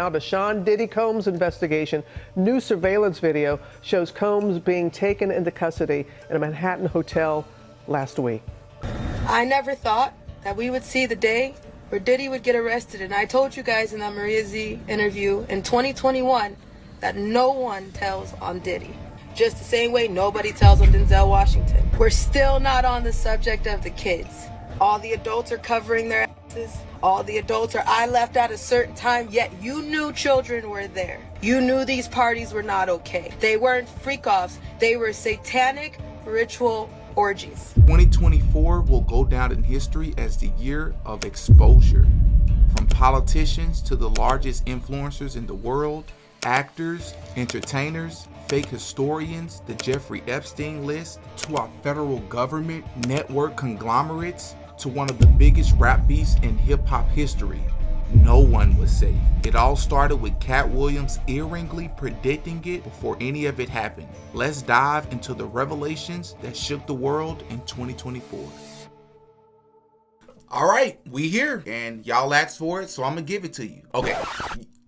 now to Sean Diddy Combs' investigation. New surveillance video shows Combs being taken into custody in a Manhattan hotel last week. I never thought that we would see the day where Diddy would get arrested, and I told you guys in that Maria Z interview in 2021 that no one tells on Diddy. Just the same way nobody tells on Denzel Washington. We're still not on the subject of the kids. All the adults are covering their asses. All the adults are, I left at a certain time, yet you knew children were there. You knew these parties were not okay. They weren't freak-offs. They were satanic ritual orgies. 2024 will go down in history as the year of exposure. From politicians to the largest influencers in the world, actors, entertainers, fake historians, the Jeffrey Epstein list, to our federal government, network conglomerates, to one of the biggest rap beasts in hip-hop history. No one was safe. It all started with Katt Williams eerily predicting it before any of it happened. Let's dive into the revelations that shook the world in 2024. All right, we here, and y'all asked for it, so I'm gonna give it to you. Okay,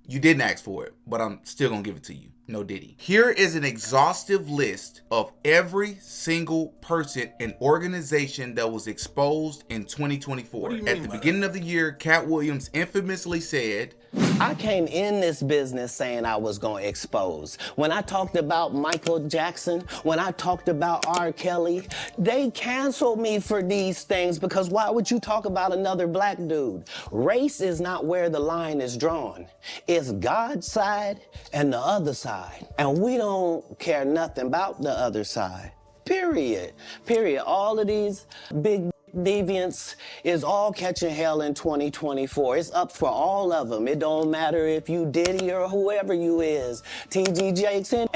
you didn't ask for it, but I'm still gonna give it to you. No Diddy. Here is an exhaustive list of every single person and organization that was exposed in 2024. At the beginning of the year, Katt Williams infamously said, I came in this business saying I was going to expose. When I talked about Michael Jackson, when I talked about R. Kelly, they canceled me for these things because why would you talk about another black dude? Race is not where the line is drawn. It's God's side and the other side. And we don't care nothing about the other side. Period. Period. All of these big deviants is all catching hell in 2024. It's up for all of them. It don't matter if you Diddy or whoever you is. TG Jakes and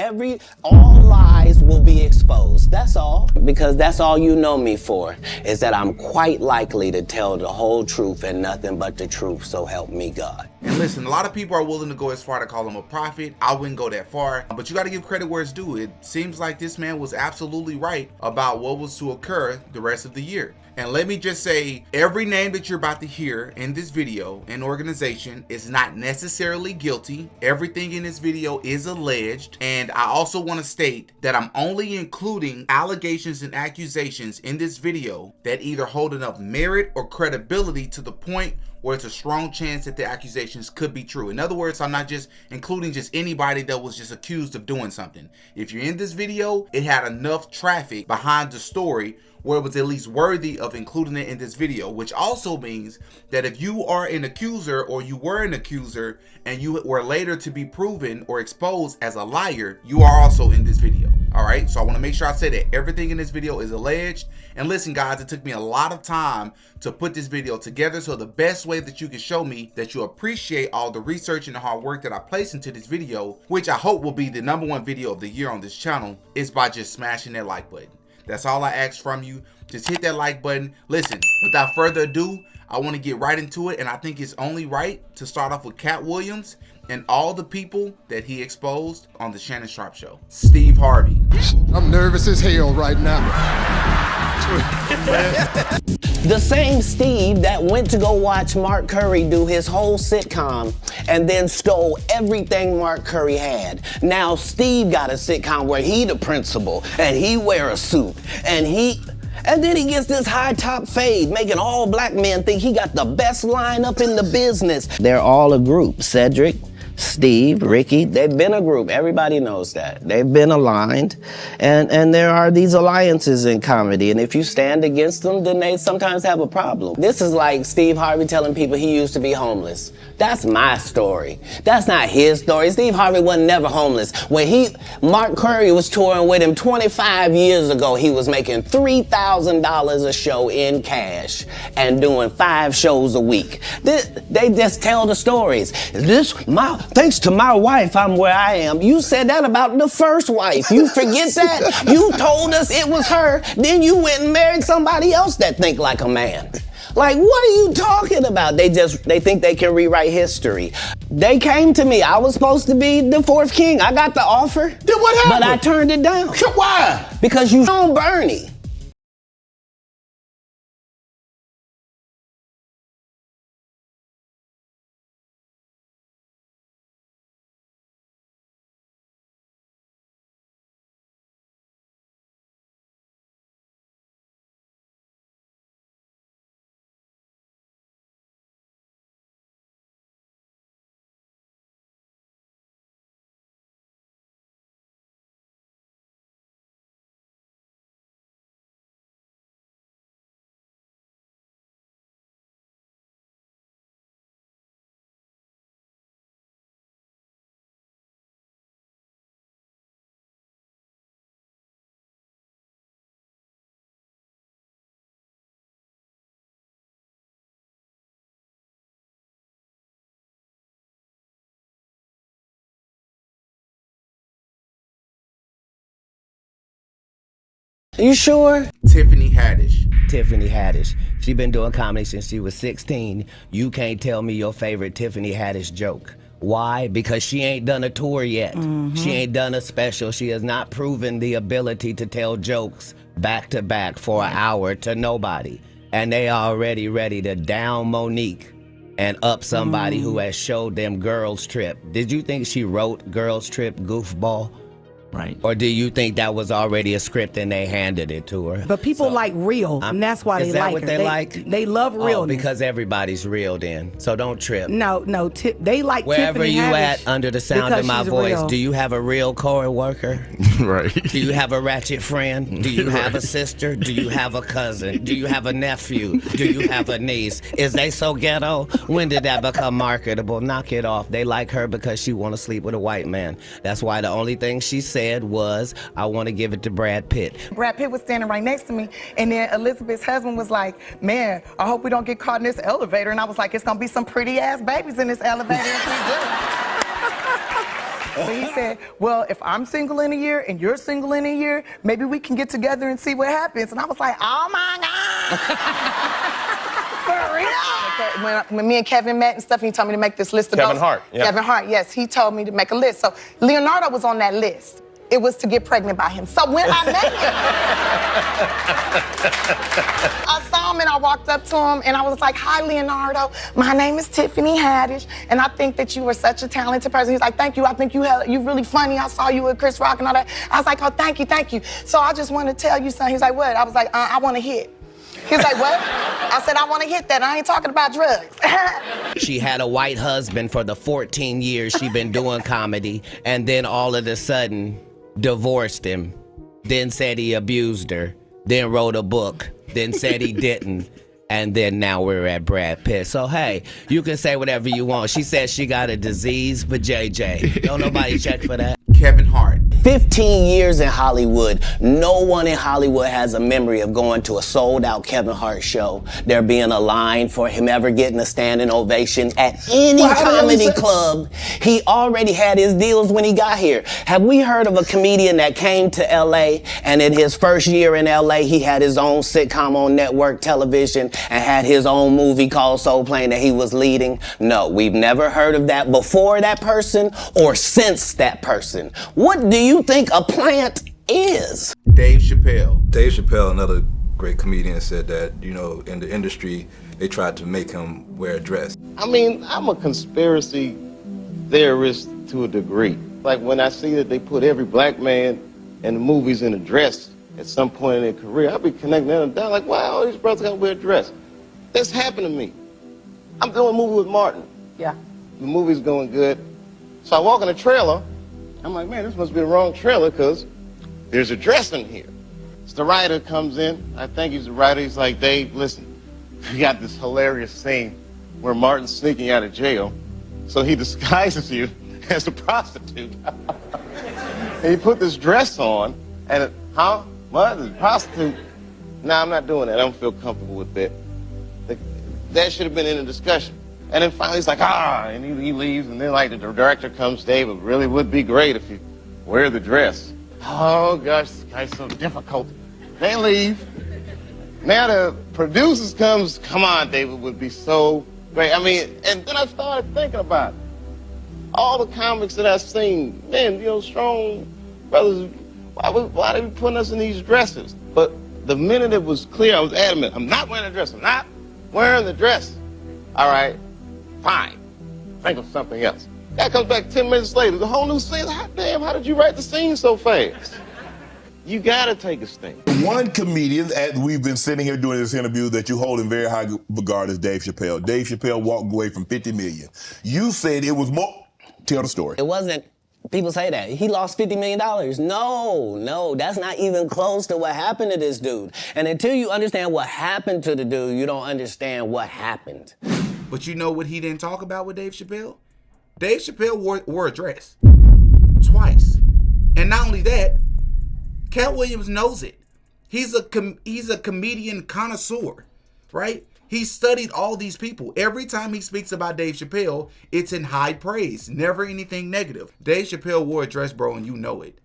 all lies will be exposed. That's all. Because that's all you know me for, is that I'm quite likely to tell the whole truth and nothing but the truth, so help me God. And listen, a lot of people are willing to go as far to call him a prophet. I wouldn't go that far, but you got to give credit where it's due. It seems like this man was absolutely right about what was to occur the rest of the year. And let me just say, every name that you're about to hear in this video and organization is not necessarily guilty. Everything in this video is alleged. And I also want to state that I'm only including allegations and accusations in this video that either hold enough merit or credibility to the point where it's a strong chance that the accusations could be true. In other words, I'm not just including just anybody that was just accused of doing something. If you're in this video, it had enough traffic behind the story where it was at least worthy of including it in this video, which also means that if you are an accuser or you were an accuser and you were later to be proven or exposed as a liar, you are also in this video. All right, so I want to make sure I say that everything in this video is alleged. And listen, guys, it took me a lot of time to put this video together. So the best way that you can show me that you appreciate all the research and the hard work that I placed into this video, which I hope will be the #1 video of the year on this channel, is by just smashing that like button. That's all I ask from you. Just hit that like button. Listen, without further ado, I want to get right into it. And I think it's only right to start off with Katt Williams and all the people that he exposed on the Shannon Sharpe Show. Steve Harvey. I'm nervous as hell right now. The same Steve that went to go watch Mark Curry do his whole sitcom and then stole everything Mark Curry had. Now Steve got a sitcom where he the principal and he wear a suit and then he gets this high top fade, making all black men think he got the best lineup in the business. They're all a group. Cedric, Steve, Ricky, they've been a group. Everybody knows that. They've been aligned. And there are these alliances in comedy. And if you stand against them, then they sometimes have a problem. This is like Steve Harvey telling people he used to be homeless. That's my story. That's not his story. Steve Harvey wasn't never homeless. When Mark Curry was touring with him 25 years ago, he was making $3,000 a show in cash and doing 5 shows a week. They just tell the stories. Thanks to my wife, I'm where I am. You said that about the first wife. You forget that? You told us it was her. Then you went and married somebody else that think like a man. Like, what are you talking about? They think they can rewrite history. They came to me. I was supposed to be the 4th king. I got the offer. Then what happened? But I turned it down. Why? Because you on Bernie. You sure? Tiffany Haddish. Tiffany Haddish. She been doing comedy since she was 16. You can't tell me your favorite Tiffany Haddish joke. Why? Because she ain't done a tour yet. She ain't done a special. She has not proven the ability to tell jokes back to back for an hour to nobody. And they already ready to down Monique and up somebody who has showed them Girls Trip. Did you think she wrote Girls Trip, goofball? Right. Or do you think that was already a script and they handed it to her? But people like real, and that's why they is that like what her. they like? They love realness. Oh, because everybody's real then. So don't trip. No, they like Wherever Tiffany you Haddish at under the sound of because my she's voice, real. do you have a real co-worker? Right. Do you have a ratchet friend? Do you have a sister? Do you have a cousin? Do you have a nephew? Do you have a niece? Is they so ghetto? When did that become marketable? Knock it off. They like her because she want to sleep with a white man. That's why the only thing she said was, I want to give it to Brad Pitt. Brad Pitt was standing right next to me, and then Elizabeth's husband was like, man, I hope we don't get caught in this elevator. And I was like, it's gonna be some pretty ass babies in this elevator if we do. But he said, well, if I'm single in a year and you're single in a year, maybe we can get together and see what happens. And I was like, oh my God. For real? When me and Kevin met and stuff, he told me to make this list of Kevin those. Hart, yeah. Kevin Hart, yes. He told me to make a list. So Leonardo was on that list. It was to get pregnant by him. So when I met him, I saw him and I walked up to him and I was like, hi, Leonardo. My name is Tiffany Haddish, and I think that you were such a talented person. He's like, thank you. I think you're really funny. I saw you with Chris Rock and all that. I was like, oh, thank you, thank you. So I just want to tell you something. He's like, what? I was like, I want to hit. He was like, what? I said, I want to hit that. I ain't talking about drugs. She had a white husband for the 14 years she been doing comedy, and then all of a sudden, divorced him, then said he abused her, then wrote a book, then said he didn't, and then now we're at Brad Pitt. So hey, you can say whatever you want. She says she got a disease for JJ. Don't nobody check for that. Kevin Hart. 15 years in Hollywood, no one in Hollywood has a memory of going to a sold-out Kevin Hart show, there being a line for him ever getting a standing ovation at any comedy club. He already had his deals when he got here. Have we heard of a comedian that came to LA and in his first year in LA, he had his own sitcom on network television and had his own movie called Soul Plane that he was leading? No, we've never heard of that before that person or since that person. What do you think a plant is? Dave Chappelle. Dave Chappelle, another great comedian, said that, you know, in the industry, they tried to make him wear a dress. I mean, I'm a conspiracy theorist to a degree. Like when I see that they put every black man in the movies in a dress at some point in their career, I'll be connecting them down like, wow, all these brothers gotta wear a dress. That's happened to me. I'm doing a movie with Martin. Yeah. The movie's going good. So I walk in the trailer, I'm like, man, this must be the wrong trailer because there's a dress in here. So the writer comes in. I think he's the writer. He's like, Dave, listen, we got this hilarious scene where Martin's sneaking out of jail. So he disguises you as a prostitute. And he put this dress on and, what? This prostitute? Nah, I'm not doing that. I don't feel comfortable with that. That should have been in the discussion. And then finally he's like, and he leaves, and then like the director comes, Dave, it really would be great if you wear the dress. Oh gosh, this guy's so difficult. They leave. Now the producers comes, come on, David, would be so great. I mean, and then I started thinking about it. All the comics that I've seen, man, you know, strong brothers, why they be putting us in these dresses? But the minute it was clear, I was adamant, I'm not wearing a dress, I'm not wearing the dress. All right. Fine. Think of something else. That comes back 10 minutes later. The whole new scene. Damn, how did you write the scene so fast? You gotta take a sting. One comedian, as we've been sitting here doing this interview, that you hold in very high regard is Dave Chappelle. Dave Chappelle walked away from $50 million. You said it was more. Tell the story. It wasn't. People say that. He lost $50 million. No, that's not even close to what happened to this dude. And until you understand what happened to the dude, you don't understand what happened. But you know what he didn't talk about with Dave Chappelle? Dave Chappelle wore a dress. Twice. And not only that, Katt Williams knows it. He's a comedian connoisseur, right? He studied all these people. Every time he speaks about Dave Chappelle, it's in high praise, never anything negative. Dave Chappelle wore a dress, bro, and you know it.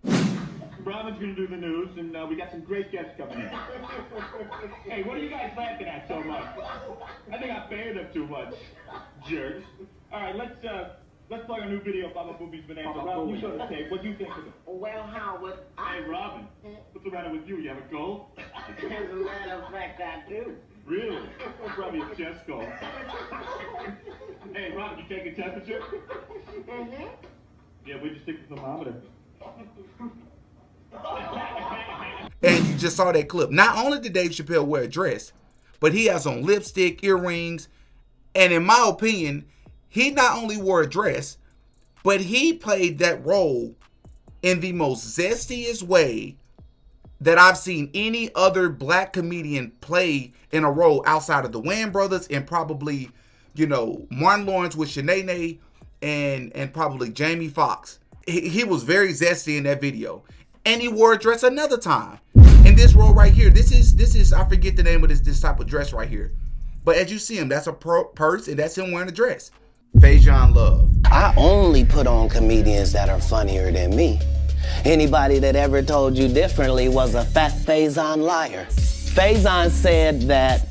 Robin's going to do the news, and we got some great guests coming in. Hey, what are you guys laughing at so much? I think I banned them too much. Jerks. All right, let's plug a new video of Baba Boobie's Bonanza. Robin, you show the tape. What do you think of it? Well, Howard, Hey, Robin, what's the matter with you? You have a cold? as a matter of fact, I do. Really? That's probably a chest cold. Hey, Robin, you take a temperature? Mm-hmm. Yeah, we just stick the thermometer. And you just saw that clip. Not only did Dave Chappelle wear a dress, but he has on lipstick, earrings, and in my opinion, he not only wore a dress, but he played that role in the most zestiest way that I've seen any other black comedian play in a role outside of the Wayans brothers and probably, Martin Lawrence with Shanae and probably Jamie Foxx. He was very zesty in that video. And he wore a dress another time. In this role right here, this is I forget the name of this type of dress right here. But as you see him, that's a purse and that's him wearing a dress. Faizon Love. I only put on comedians that are funnier than me. Anybody that ever told you differently was a fat Faizon liar. Faizon said that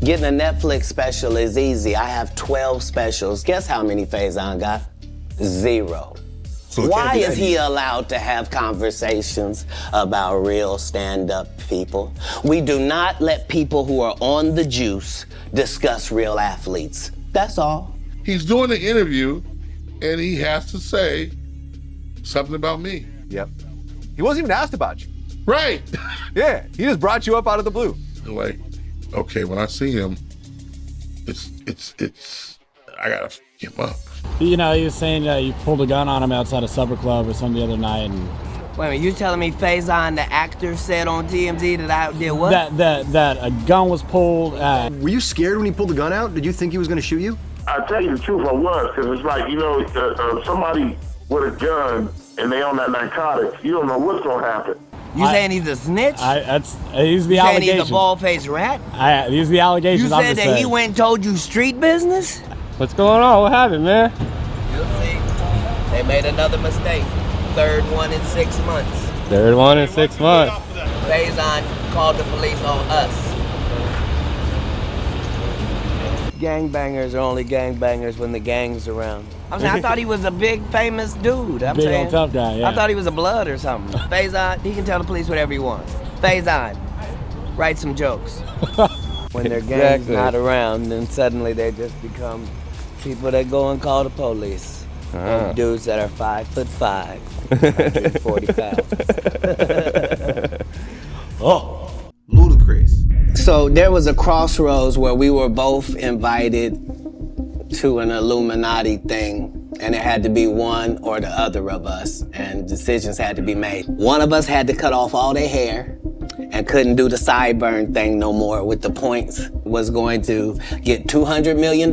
getting a Netflix special is easy. I have 12 specials. Guess how many Faizon got? 0. So why is he allowed to have conversations about real stand-up people? We do not let people who are on the juice discuss real athletes. That's all. He's doing the interview, and he has to say something about me. Yep. He wasn't even asked about you. Right. Yeah, he just brought you up out of the blue. Like, okay, when I see him, it's I gotta f him up. He was saying you pulled a gun on him outside a supper club or something the other night. And wait a minute, you telling me Faizon, the actor, said on TMZ that I did what? That a gun was pulled. Were you scared when he pulled the gun out? Did you think he was going to shoot you? I tell you the truth, I was, because it's like, somebody with a gun and they on that narcotic, you don't know what's going to happen. You saying he's a snitch? He's the allegation. Saying he's a bald-faced rat? These are the allegations. You said that he went and told you street business? What's going on? What happened, man? You'll see. They made another mistake. Third one in 6 months. Third one in 6 months. Faizon called the police on us. Gangbangers are only gangbangers when the gang's around. I thought he was a big, famous dude. Big old tough guy, yeah. I thought he was a blood or something. Faizon, he can tell the police whatever he wants. Faizon, write some jokes. When their gang's not around, then suddenly they just become people that go and call the police. And dudes that are 5'5", 140 pounds. Oh, Ludacris. So there was a crossroads where we were both invited to an Illuminati thing, and it had to be one or the other of us, and decisions had to be made. One of us had to cut off all their hair and couldn't do the sideburn thing no more with the points, was going to get $200 million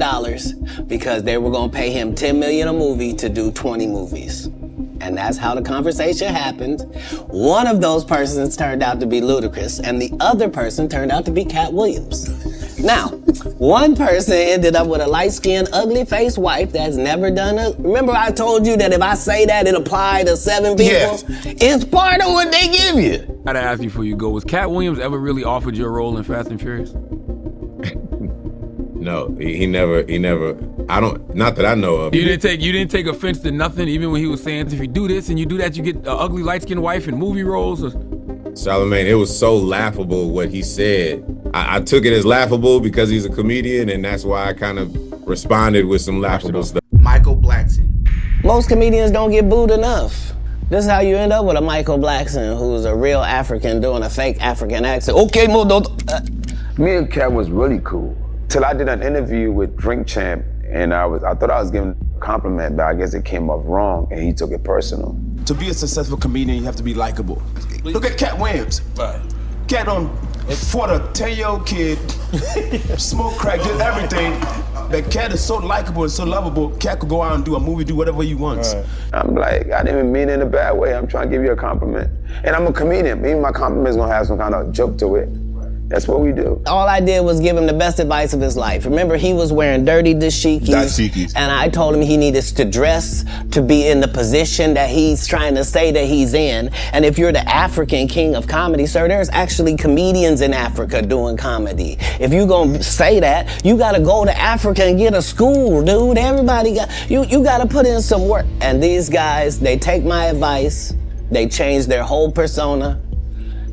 because they were going to pay him $10 million a movie to do 20 movies. And that's how the conversation happened. One of those persons turned out to be Ludacris, and the other person turned out to be Katt Williams. Now, one person ended up with a light-skinned, ugly-faced wife that's never done a... Remember I told you that if I say that, it applied to 7 people? Yes. It's part of what they give you. I gotta ask you before you go, was Katt Williams ever really offered you a role in Fast and Furious? No, he never, not that I know of. You didn't take offense to nothing, even when he was saying, if you do this and you do that, you get an ugly light-skinned wife in movie roles? Charlamagne, it was so laughable what he said. I took it as laughable because he's a comedian, and that's why I kind of responded with some laughable stuff. Michael Blackson. Most comedians don't get booed enough. This is how you end up with a Michael Blackson, who's a real African doing a fake African accent. Okay, Me and Katt was really cool. Till I did an interview with Drink Champ, and I thought I was giving a compliment, but I guess it came off wrong, and he took it personal. To be a successful comedian, you have to be likable. Look at Katt Williams. Right. Katt fought a 10-year-old kid, smoked crack, did everything. But Katt is so likable and so lovable, Katt could go out and do a movie, do whatever he wants. Right. I'm like, I didn't even mean it in a bad way. I'm trying to give you a compliment. And I'm a comedian. Maybe my compliment's gonna have some kind of joke to it. That's what we do. All I did was give him the best advice of his life. Remember, he was wearing dirty dashikis, and I told him he needed to dress to be in the position that he's trying to say that he's in. And if you're the African king of comedy, sir, there's actually comedians in Africa doing comedy. If you're gonna say that, you gotta go to Africa and get a school, dude. Everybody you gotta put in some work. And these guys, they take my advice, they change their whole persona,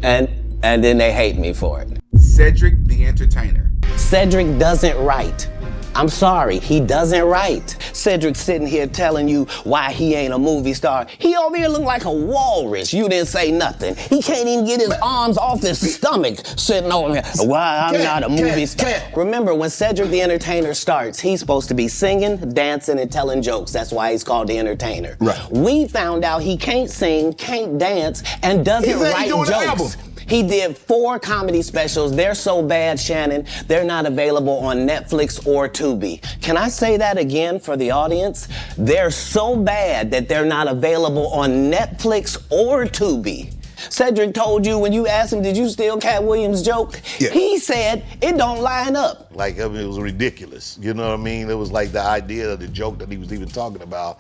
and then they hate me for it. Cedric the Entertainer. Cedric doesn't write. I'm sorry, he doesn't write. Cedric's sitting here telling you why he ain't a movie star. He over here look like a walrus. You didn't say nothing. He can't even get his arms off his stomach sitting over here. Why I'm not a movie star. Remember, when Cedric the Entertainer starts, he's supposed to be singing, dancing, and telling jokes. That's why he's called the Entertainer. Right. We found out he can't sing, can't dance, and doesn't write jokes. He did 4 comedy specials. They're so bad, Shannon, they're not available on Netflix or Tubi. Can I say that again for the audience? They're so bad that they're not available on Netflix or Tubi. Cedric told you when you asked him, did you steal Katt Williams' joke? Yeah. He said, it don't line up. Like, I mean, it was ridiculous. You know what I mean? It was like the idea of the joke that he was even talking about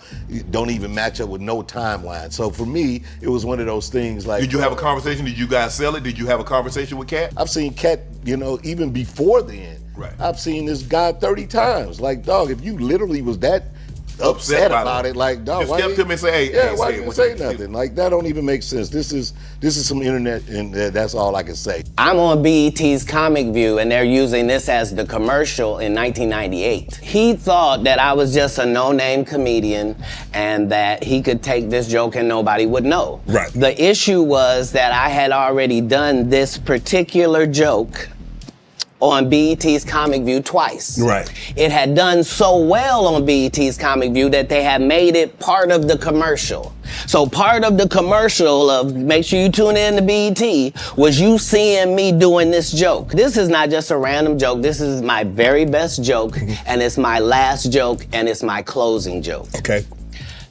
don't even match up with no timeline. So for me, it was one of those things like... Did you have a conversation? Did you guys sell it? Did you have a conversation with Katt? I've seen Katt, you know, even before then. Right. I've seen this guy 30 times. Like, dog, if you literally was that upset about it, like, dog, just step to him and say, hey, why you say nothing? Like, that don't even make sense. This is some internet, and that's all I can say. I'm on BET's Comic View, and they're using this as the commercial in 1998. He thought that I was just a no-name comedian and that he could take this joke and nobody would know. Right. The issue was that I had already done this particular joke on BET's Comic View twice. Right. It had done so well on BET's Comic View that they had made it part of the commercial. So part of the commercial of make sure you tune in to BET was you seeing me doing this joke. This is not just a random joke. This is my very best joke, and it's my last joke, and it's my closing joke. Okay.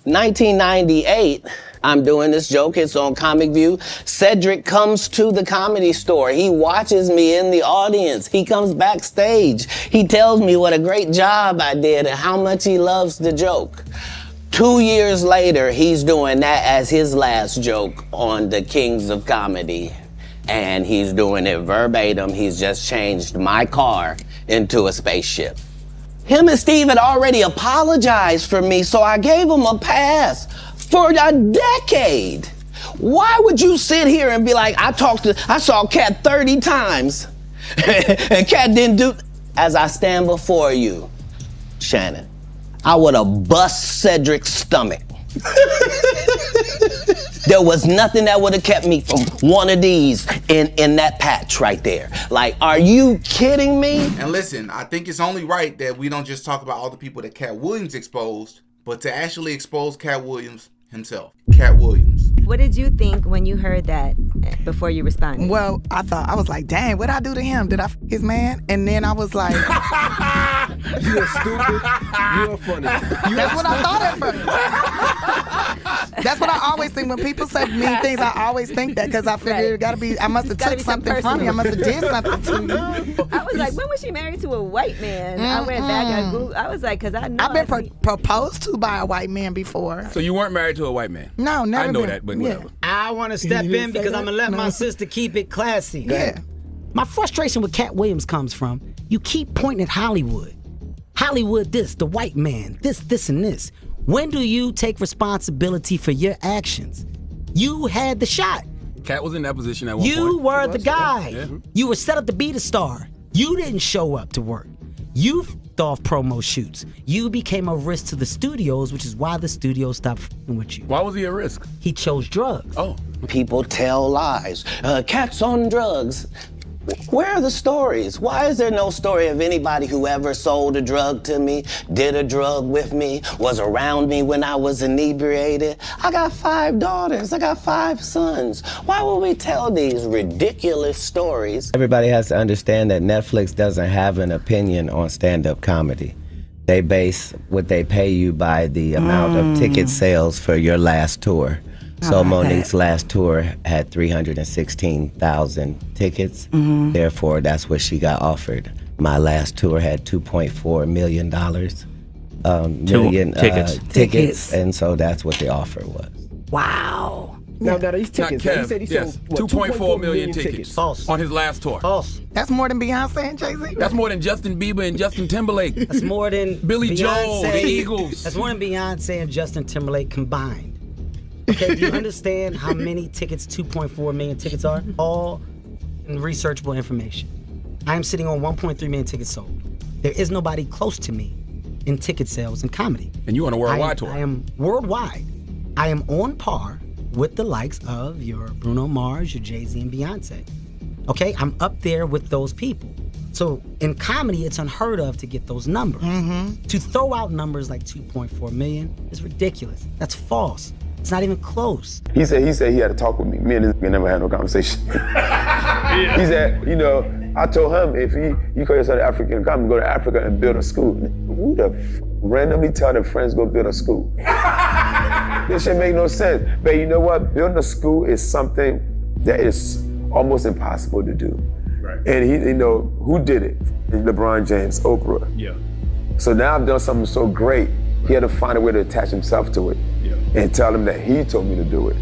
1998, I'm doing this joke, it's on Comic View. Cedric comes to the Comedy Store. He watches me in the audience. He comes backstage. He tells me what a great job I did and how much he loves the joke. 2 years later, he's doing that as his last joke on the Kings of Comedy. And he's doing it verbatim. He's just changed my car into a spaceship. Him and Steve had already apologized for me, so I gave him a pass for a decade. Why would you sit here and be like, I saw Katt 30 times, and Katt didn't do... As I stand before you, Shannon, I would have bust Cedric's stomach. There was nothing that would have kept me from one of these in that patch right there. Like, are you kidding me? And listen, I think it's only right that we don't just talk about all the people that Katt Williams exposed, but to actually expose Katt Williams himself. Katt Williams. What did you think when you heard that before you responded? Well, I was like, dang, what'd I do to him? Did I f his man? And then I was like... You're stupid. You're funny. That's what I thought at first. That's what I always think. When people say mean things, I always think that because I figured it gotta be, I must have took something from you. I must have did something to you. I was like, when was she married to a white man? I went back and Googled. I was like, because I know. I've been proposed to by a white man before. So you weren't married to a white man? No, never I know been. that, but whatever. I want to step in because I'm going to let my sister keep it classy. Yeah. My frustration with Katt Williams comes from, you keep pointing at Hollywood. Hollywood this, the white man, this, and this. When do you take responsibility for your actions? You had the shot. Katt was in that position at one point. You were the guy. Yeah. You were set up to be the star. You didn't show up to work. You f***ed off promo shoots. You became a risk to the studios, which is why the studios stopped f***ing with you. Why was he a risk? He chose drugs. Oh. People tell lies. Katt's on drugs. Where are the stories? Why is there no story of anybody who ever sold a drug to me, did a drug with me, was around me when I was inebriated? I got 5 daughters. I got 5 sons. Why would we tell these ridiculous stories? Everybody has to understand that Netflix doesn't have an opinion on stand-up comedy. They base what they pay you by the amount of ticket sales for your last tour. So about Monique's that? last tour had 316,000 tickets. Mhm. Therefore, that's what she got offered. My last tour had $2.4 million. Tickets, and so that's what the offer was. Wow. Now, these tickets. Not He Kev, said he yes, sold, what, 2.4 million tickets False. on his last tour. False. That's more than Beyonce and Jay-Z. That's more than Justin Bieber and Justin Timberlake. That's more than Billy Joel, Beyonce. the Eagles. That's more than Beyonce and Justin Timberlake combined. Okay, do you understand how many tickets 2.4 million tickets are? All in researchable information. I am sitting on 1.3 million tickets sold. There is nobody close to me in ticket sales and comedy. And you on a worldwide tour. I am worldwide. I am on par with the likes of your Bruno Mars, your Jay-Z, and Beyonce. Okay, I'm up there with those people. So in comedy, it's unheard of to get those numbers. To throw out numbers like 2.4 million is ridiculous. That's false. It's not even close. He said he had to talk with me. Me and this nigga never had no conversation. He said, I told him if you call yourself African comedy, go to Africa and build a school. Who the randomly tell their friends go build a school? This shit make no sense. But you know what? Building a school is something that is almost impossible to do. Right. And he, who did it? LeBron James, Oprah. Yeah. So now I've done something so great, he had to find a way to attach himself to it. And tell him that he told me to do it.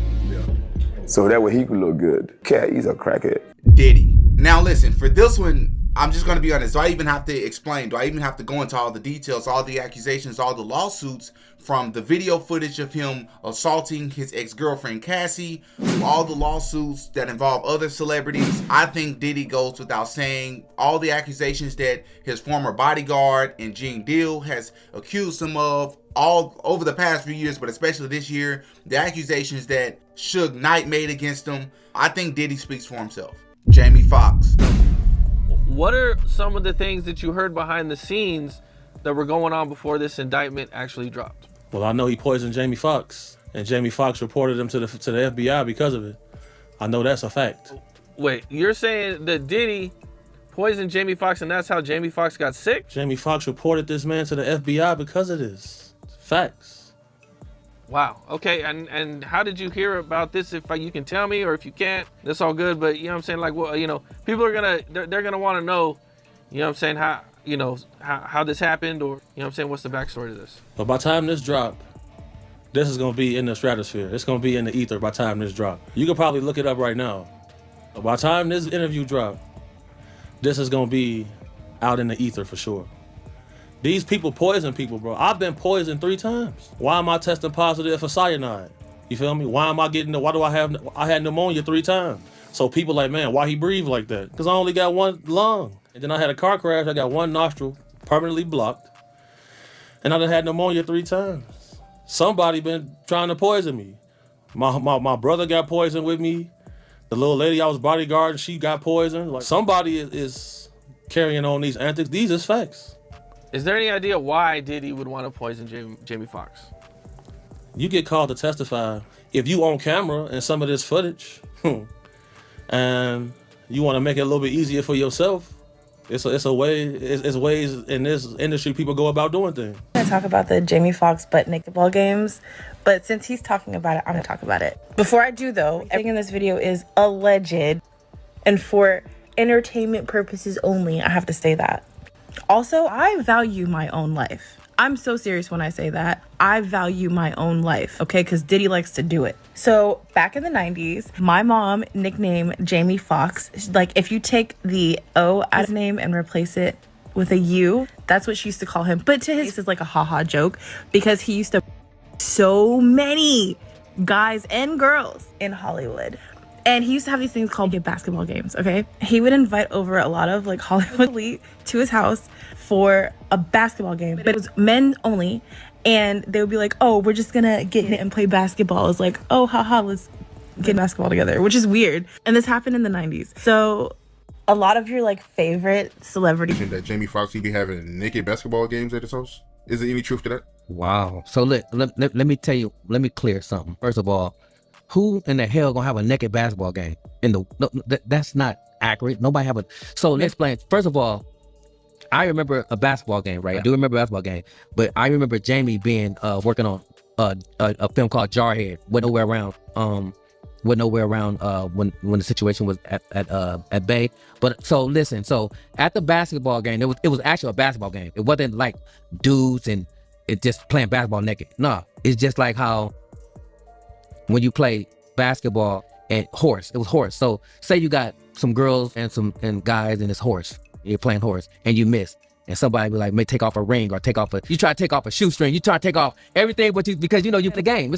So that way he could look good. Katt, he's a crackhead. Diddy. Now listen, for this one, I'm just going to be honest. Do I even have to explain? Do I even have to go into all the details, all the accusations, all the lawsuits, from the video footage of him assaulting his ex-girlfriend Cassie to all the lawsuits that involve other celebrities? I think Diddy goes without saying. All the accusations that his former bodyguard and Gene Deal has accused him of all over the past few years, but especially this year, the accusations that Suge Knight made against him. I think Diddy speaks for himself. Jamie Foxx. What are some of the things that you heard behind the scenes that were going on before this indictment actually dropped? Well, I know he poisoned Jamie Foxx, and Jamie Foxx reported him to the FBI because of it. I know that's a fact. Wait, you're saying that Diddy poisoned Jamie Foxx and that's how Jamie Foxx got sick? Jamie Foxx reported this man to the FBI because of this. Facts. Wow. Okay. And how did you hear about this? If you can tell me, or if you can't, that's all good. But you know what I'm saying? Like, well, people are they're gonna want to know, you know what I'm saying, how this happened, or, you know what I'm saying, what's the backstory to this? But by the time this drop, this is gonna be in the stratosphere. It's gonna be in the ether by the time this drop. You can probably look it up right now. But by the time this interview drop, this is gonna be out in the ether for sure. These people poison people, bro. I've been poisoned 3 times. Why am I testing positive for cyanide? You feel me? Why do I had pneumonia 3 times? So people like, man, why he breathe like that? Because I only got 1 lung. And then I had a car crash. I got 1 nostril permanently blocked. And I done had pneumonia 3 times. Somebody been trying to poison me. My brother got poisoned with me. The little lady I was bodyguarding, she got poisoned. Like, somebody is carrying on these antics. These is facts. Is there any idea why Diddy would want to poison Jamie Foxx? You get called to testify. If you on camera and some of this footage, and you want to make it a little bit easier for yourself, it's ways in this industry people go about doing things. I'm going to talk about the Jamie Foxx butt naked ball games, but since he's talking about it, I'm going to talk about it. Before I do though, everything in this video is alleged, and for entertainment purposes only, I have to say that. Also, I value my own life. I'm so serious when I say that. I value my own life, okay? Because Diddy likes to do it. So back in the 90s, my mom nicknamed Jamie Foxx. Like, if you take the O out of his name and replace it with a U, that's what she used to call him. But to his face, it's like a haha joke because he used to so many guys and girls in Hollywood. And he used to have these things called basketball games, okay? He would invite over a lot of like Hollywood elite to his house for a basketball game, but it was men only. And they would be like, oh, we're just gonna get in it and play basketball. It's like, oh, haha, let's get basketball together, which is weird. And this happened in the 90s. So a lot of your like favorite celebrities. That Jamie Foxx, he be having naked basketball games at his house. Is there any truth to that? Wow. So let me tell you, let me clear something. First of all, who in the hell gonna have a naked basketball game? That's not accurate. Nobody have a. So let's explain. First of all, I remember a basketball game, right? I do remember a basketball game, but I remember Jamie being working on a film called Jarhead. Went nowhere around. When the situation was at bay. But so listen, so at the basketball game, it was actually a basketball game. It wasn't like dudes and it just playing basketball naked. No, it's just like how when you play basketball and horse, it was horse. So say you got some girls and guys and it's horse. You're playing horse and you miss. And somebody be like, may take off a ring or you try to take off a shoestring, you try to take off everything, because you play the game.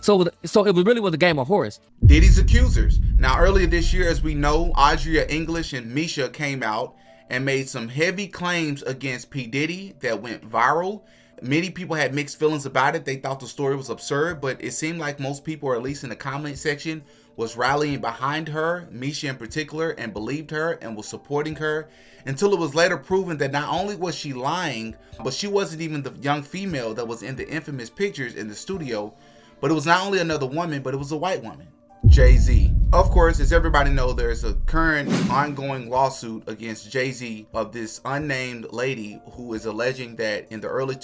So it really was a game of horse. Diddy's accusers. Now, earlier this year, as we know, Audria English and Misha came out and made some heavy claims against P. Diddy that went viral. Many people had mixed feelings about it. They thought the story was absurd, but it seemed like most people, or at least in the comment section, was rallying behind her, Misha in particular, and believed her and was supporting her, until it was later proven that not only was she lying, but she wasn't even the young female that was in the infamous pictures in the studio, but it was not only another woman, but it was a white woman. Jay-Z. Of course, as everybody knows, there's a current ongoing lawsuit against Jay-Z of this unnamed lady who is alleging that in the early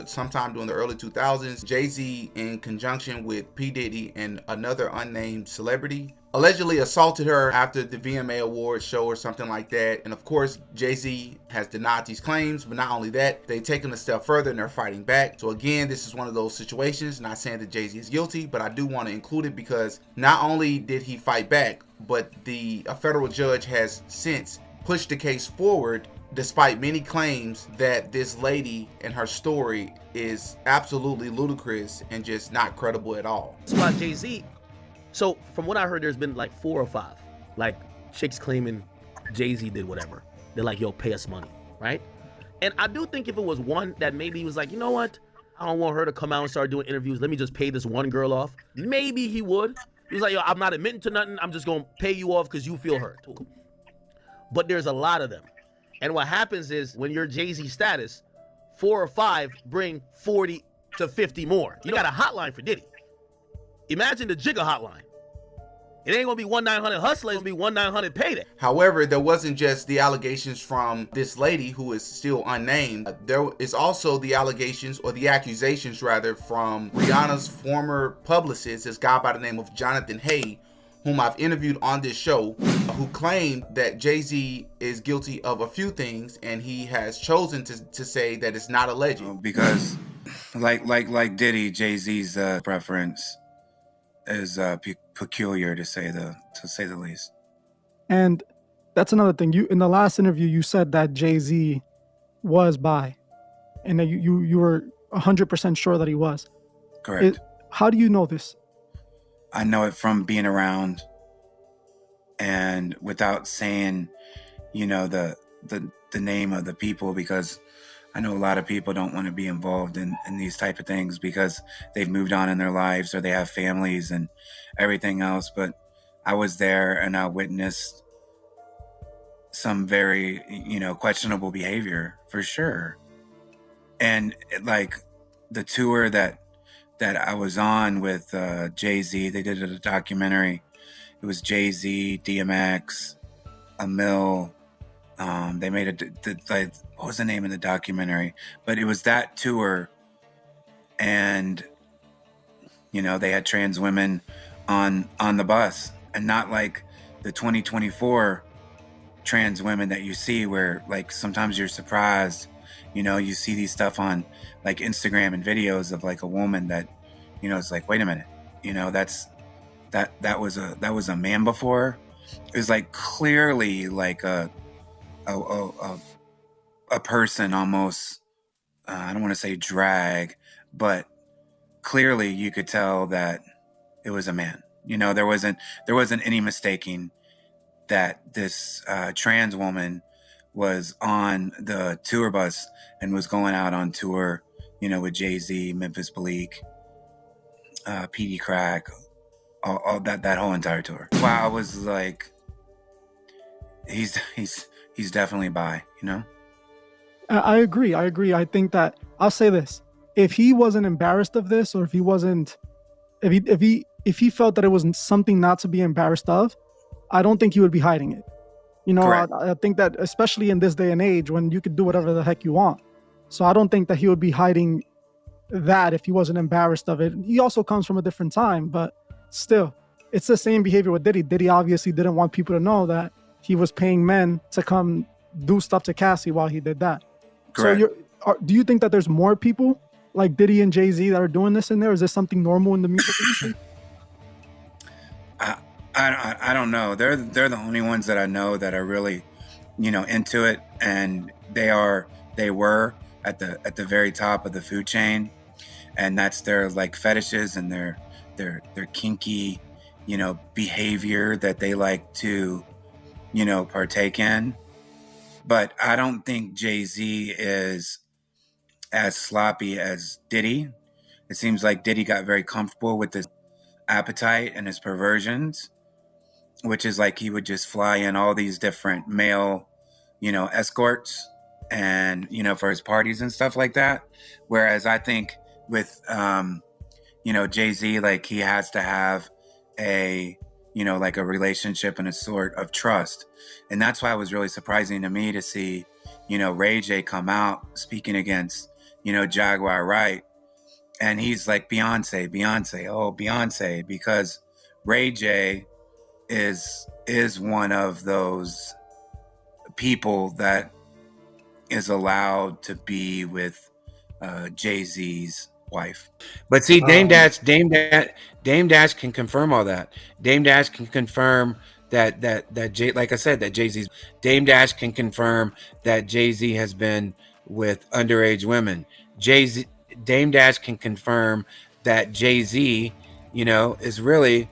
sometime during the early 2000s, Jay-Z, in conjunction with P. Diddy and another unnamed celebrity, allegedly assaulted her after the VMA Awards show or something like that. And of course, Jay-Z has denied these claims, but not only that, they've taken a step further and they're fighting back. So again, this is one of those situations, not saying that Jay-Z is guilty, but I do want to include it because not only did he fight back, but a federal judge has since pushed the case forward despite many claims that this lady and her story is absolutely ludicrous and just not credible at all. It's about Jay-Z. So from what I heard, there's been like 4 or 5, like chicks claiming Jay-Z did whatever. They're like, yo, pay us money, right? And I do think if it was one that maybe he was like, you know what? I don't want her to come out and start doing interviews. Let me just pay this one girl off. Maybe he would. He was like, yo, I'm not admitting to nothing. I'm just going to pay you off because you feel hurt. But there's a lot of them. And what happens is when you're Jay-Z status, 4 or 5 bring 40 to 50 more. You got a hotline for Diddy. Imagine the Jigga hotline. It ain't gonna be 1-900 Hussle, it's gonna be 1-900 Payday. However, there wasn't just the allegations from this lady who is still unnamed. There is also the allegations, or the accusations rather, from Rihanna's former publicist, this guy by the name of Jonathan Hay, whom I've interviewed on this show, who claimed that Jay-Z is guilty of a few things, and he has chosen to say that it's not alleged. Because, like Diddy, Jay-Z's preference is peculiar to say the least. And that's another thing. You, in the last interview, you said that Jay-Z was bi, and that you were 100% sure that he was. Correct. How do you know this? I know it from being around, and without saying, the name of the people, because I know a lot of people don't want to be involved in these type of things because they've moved on in their lives or they have families and everything else. But I was there and I witnessed some very, questionable behavior for sure. And like the tour that I was on with Jay-Z, they did a documentary. It was Jay-Z, DMX, Amil. They made what was the name of the documentary? But it was that tour, and they had trans women on the bus, and not like the 2024 trans women that you see, where like sometimes you're surprised. You see these stuff on like Instagram and videos of like a woman that, it's like, wait a minute, that was a man before. It was like clearly like a person almost, I don't want to say drag, but clearly you could tell that it was a man. There wasn't any mistaking that this trans woman was on the tour bus and was going out on tour, with Jay-Z, Memphis Bleak, PD Crack, all that whole entire tour. Wow, I was like, he's definitely bi, I agree. I think that, I'll say this: if he wasn't embarrassed of this, or if he felt that it was something not to be embarrassed of, I don't think he would be hiding it. I think that, especially in this day and age when you could do whatever the heck you want. So I don't think that he would be hiding that if he wasn't embarrassed of it. He also comes from a different time, but still, it's the same behavior with Diddy. Diddy obviously didn't want people to know that he was paying men to come do stuff to Cassie while he did that. Correct. So do you think that there's more people like Diddy and Jay-Z that are doing this in there? Is this something normal in the music industry? I don't know. They're the only ones that I know that are really, into it, and they were at the very top of the food chain, and that's their like fetishes and their kinky, behavior that they like to, partake in. But I don't think Jay-Z is as sloppy as Diddy. It seems like Diddy got very comfortable with his appetite and his perversions, which is like he would just fly in all these different male, escorts and, for his parties and stuff like that. Whereas I think with, Jay-Z, like he has to have a, like a relationship and a sort of trust. And that's why it was really surprising to me to see, Ray J come out speaking against, Jaguar Wright. And he's like, Beyonce, because Ray J is one of those people that is allowed to be with Jay-Z's wife. But see, Dame Dash can confirm all that. Dame Dash can confirm that like I said, that Jay-Z's. Dame Dash can confirm that Jay-Z has been with underage women. Dame Dash can confirm that Jay-Z, is really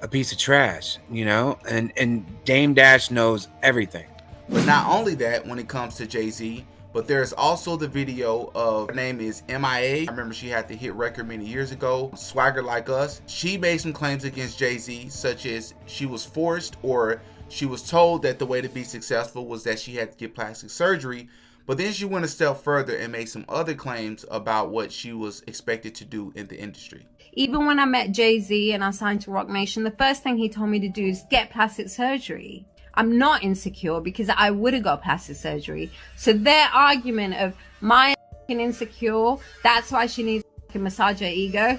a piece of trash, and Dame Dash knows everything. But not only that, when it comes to Jay-Z, but there's also the video of, her name is MIA. I remember she had the hit record many years ago, Swagger Like Us. She made some claims against Jay-Z, such as she was forced or she was told that the way to be successful was that she had to get plastic surgery. But then she went a step further and made some other claims about what she was expected to do in the industry. Even when I met Jay-Z and I signed to Roc Nation, the first thing he told me to do is get plastic surgery. I'm not insecure because I would have got plastic surgery. So their argument of my insecure, that's why she needs to massage her ego,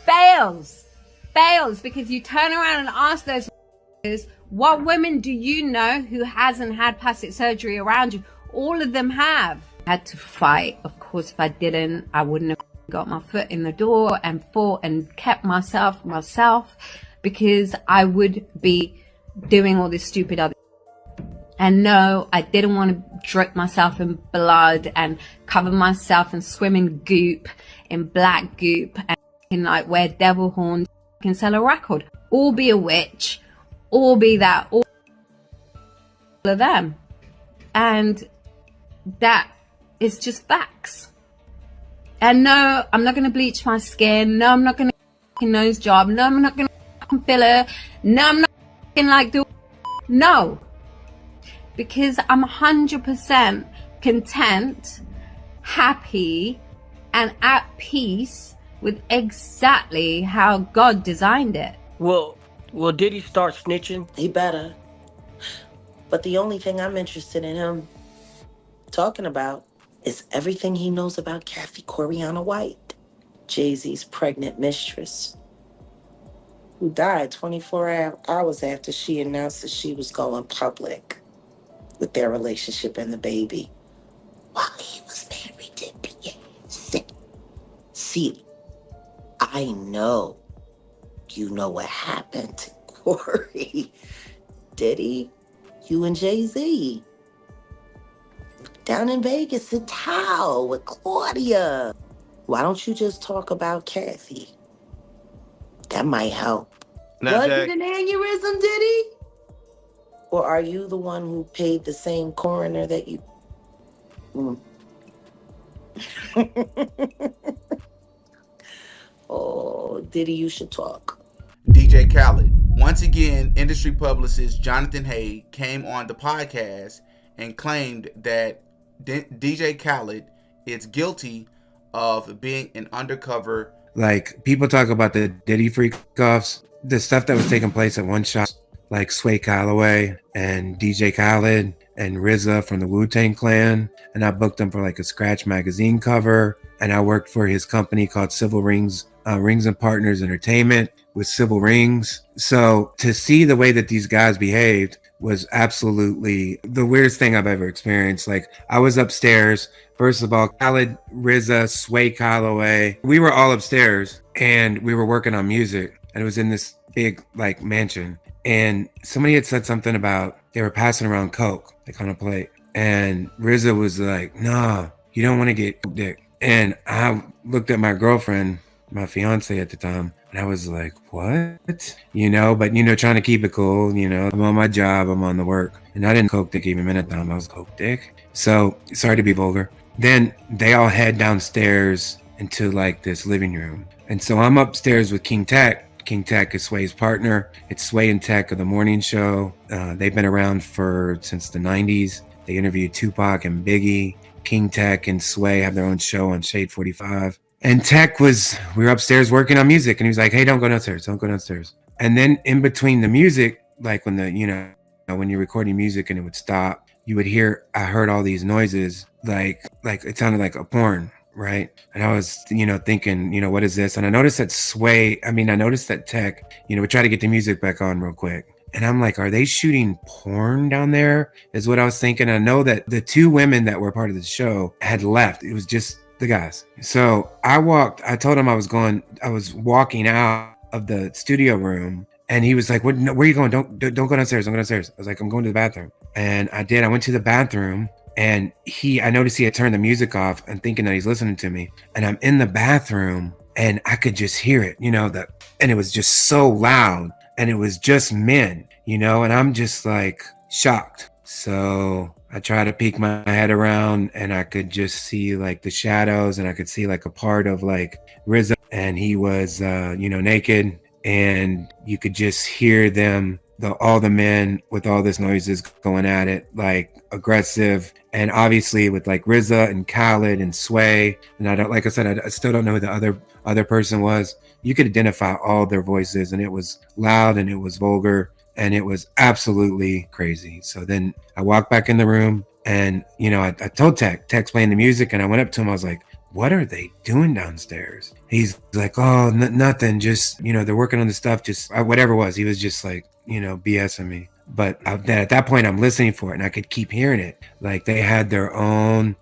fails because you turn around and ask those what women do you know who hasn't had plastic surgery around you? All of them have. I had to fight. Of course, if I didn't, I wouldn't have got my foot in the door and fought and kept myself, because I would be doing all this stupid other. And no, I didn't want to drip myself in blood and cover myself in swimming goop, in black goop, and like wear devil horns and sell a record. Or be a witch, or be that, all of them. And that is just facts. And no, I'm not going to bleach my skin. No, I'm not going to nose job. No, I'm not going to filler. No, I'm not going to like do. No. Because I'm 100% content, happy, and at peace with exactly how God designed it. Well, did he start snitching? He better. But the only thing I'm interested in him talking about is everything he knows about Kathy Coriana White, Jay-Z's pregnant mistress, who died 24 hours after she announced that she was going public with their relationship and the baby while he was married to Beyonce. See, I know you know what happened to Corey. Diddy, you and Jay-Z. Down in Vegas in Tao with Claudia. Why don't you just talk about Kathy? That might help. Was it an aneurysm, Diddy? Or are you the one who paid the same coroner that you... Oh, Diddy, you should talk. DJ Khaled. Once again, industry publicist Jonathan Hay came on the podcast and claimed that DJ Khaled is guilty of being an undercover. Like, people talk about the Diddy freak-offs, the stuff that was taking place at One Shot, like Sway Calloway and DJ Khaled and RZA from the Wu-Tang Clan, and I booked him for like a Scratch magazine cover, and I worked for his company called Civil Rings, Rings and Partners Entertainment with Civil Rings. So to see the way that these guys behaved was absolutely the weirdest thing I've ever experienced. Like, I was upstairs. First of all, Khaled, RZA, Sway Calloway, we were all upstairs and we were working on music, and it was in this big like mansion. And somebody had said something about they were passing around coke, like on a plate. And RZA was like, "No, you don't want to get dick." And I looked at my girlfriend, my fiance at the time, and I was like, "What?" You know, but trying to keep it cool. I'm on my job, I'm on the work, and I didn't coke dick even a minute time. I was coke dick. So sorry to be vulgar. Then they all head downstairs into like this living room, and so I'm upstairs with King Tech. King Tech is Sway's partner. It's Sway and Tech of the morning show. They've been around since the 90s. They interviewed Tupac and Biggie. King Tech and Sway have their own show on Shade 45. And Tech we were upstairs working on music, and he was like, "Hey, don't go downstairs, don't go downstairs." And then in between the music, like when when you're recording music and it would stop, I heard all these noises, like it sounded like a porn. Right. And I was, thinking, what is this? And I noticed that Tech, would try to get the music back on real quick. And I'm like, are they shooting porn down there? Is what I was thinking. I know that the two women that were part of the show had left. It was just the guys. So I told him I was walking out of the studio room, and he was like, where are you going? Don't go downstairs. Don't go downstairs. I was like, I'm going to the bathroom. And I did. I went to the bathroom. And I noticed he had turned the music off and thinking that he's listening to me. And I'm in the bathroom and I could just hear it, and it was just so loud, and it was just men, and I'm just like shocked. So I try to peek my head around, and I could just see like the shadows, and I could see like a part of like RZA, and he was, naked, and you could just hear them, all the men with all this noises going at it, like aggressive. And obviously with like RZA and Khaled and Sway, and I still don't know who the other person was. You could identify all their voices, and it was loud and it was vulgar and it was absolutely crazy. So then I walked back in the room, and I told Tech's playing the music, and I went up to him. I was like, "What are they doing downstairs?" He's like, "Oh, nothing. Just, they're working on the stuff. Just whatever it was." He was just like, BSing me. But at that point, I'm listening for it, and I could keep hearing it. Like they had their own,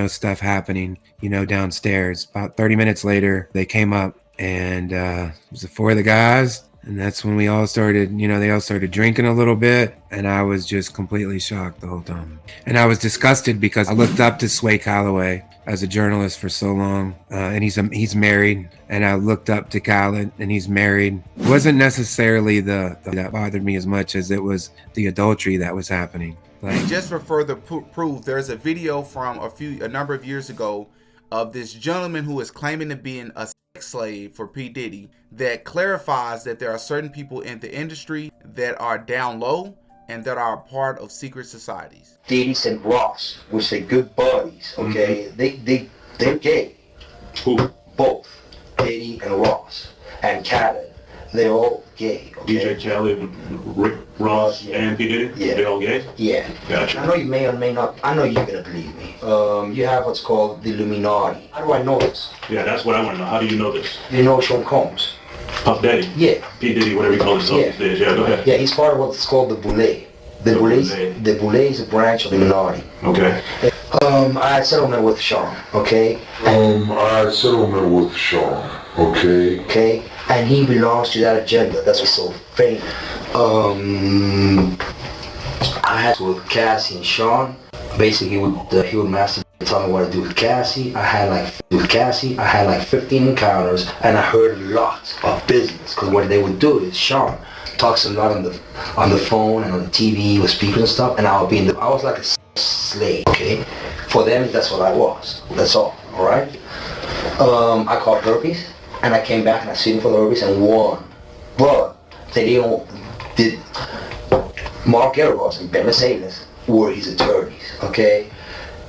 stuff happening, downstairs. About 30 minutes later, they came up, and it was the four of the guys. And that's when we all started, they all started drinking a little bit. And I was just completely shocked the whole time. And I was disgusted because I looked up to Sway Calloway as a journalist for so long. And he's married. And I looked up to Khaled, and he's married. It wasn't necessarily that bothered me as much as it was the adultery that was happening. And just for further proof, there's a video from a number of years ago of this gentleman who is claiming to be a sex slave for P. Diddy, that clarifies that there are certain people in the industry that are down low and that are a part of secret societies. Diddy and Ross, which are good buddies, okay? Mm-hmm. They're gay. Who? Both. Diddy and Ross. And Khaled. They're all gay, okay? DJ Khaled, Rick Ross, and P. Diddy? Yeah. They're all gay? Yeah. Gotcha. I know you may or may not, I know you're gonna believe me. You have what's called the Illuminati. How do I know this? Yeah, that's what I want to know. How do you know this? You know Sean Combs? Puff Daddy? Yeah. P. Diddy, whatever you call himself these days. Yeah, go ahead. Yeah, he's part of what's called the Boule. The Boule is a branch of the Illuminati. Okay. I had settlement with Sean, okay? Okay? And he belongs to that agenda. That's what's so famous. I had with Cassie and Sean. Basically, he would master tell me what to do with Cassie. I had like 15 encounters, and I heard a lot of business. Because what they would do is Sean talks a lot on the phone and on the TV with speakers and stuff, and I was like a slave, okay? For them, that's what I was. That's all right? I caught herpes, and I came back and I sued for the herpes and won. But did Mark Eros and Ben Mercedes were his attorneys, okay?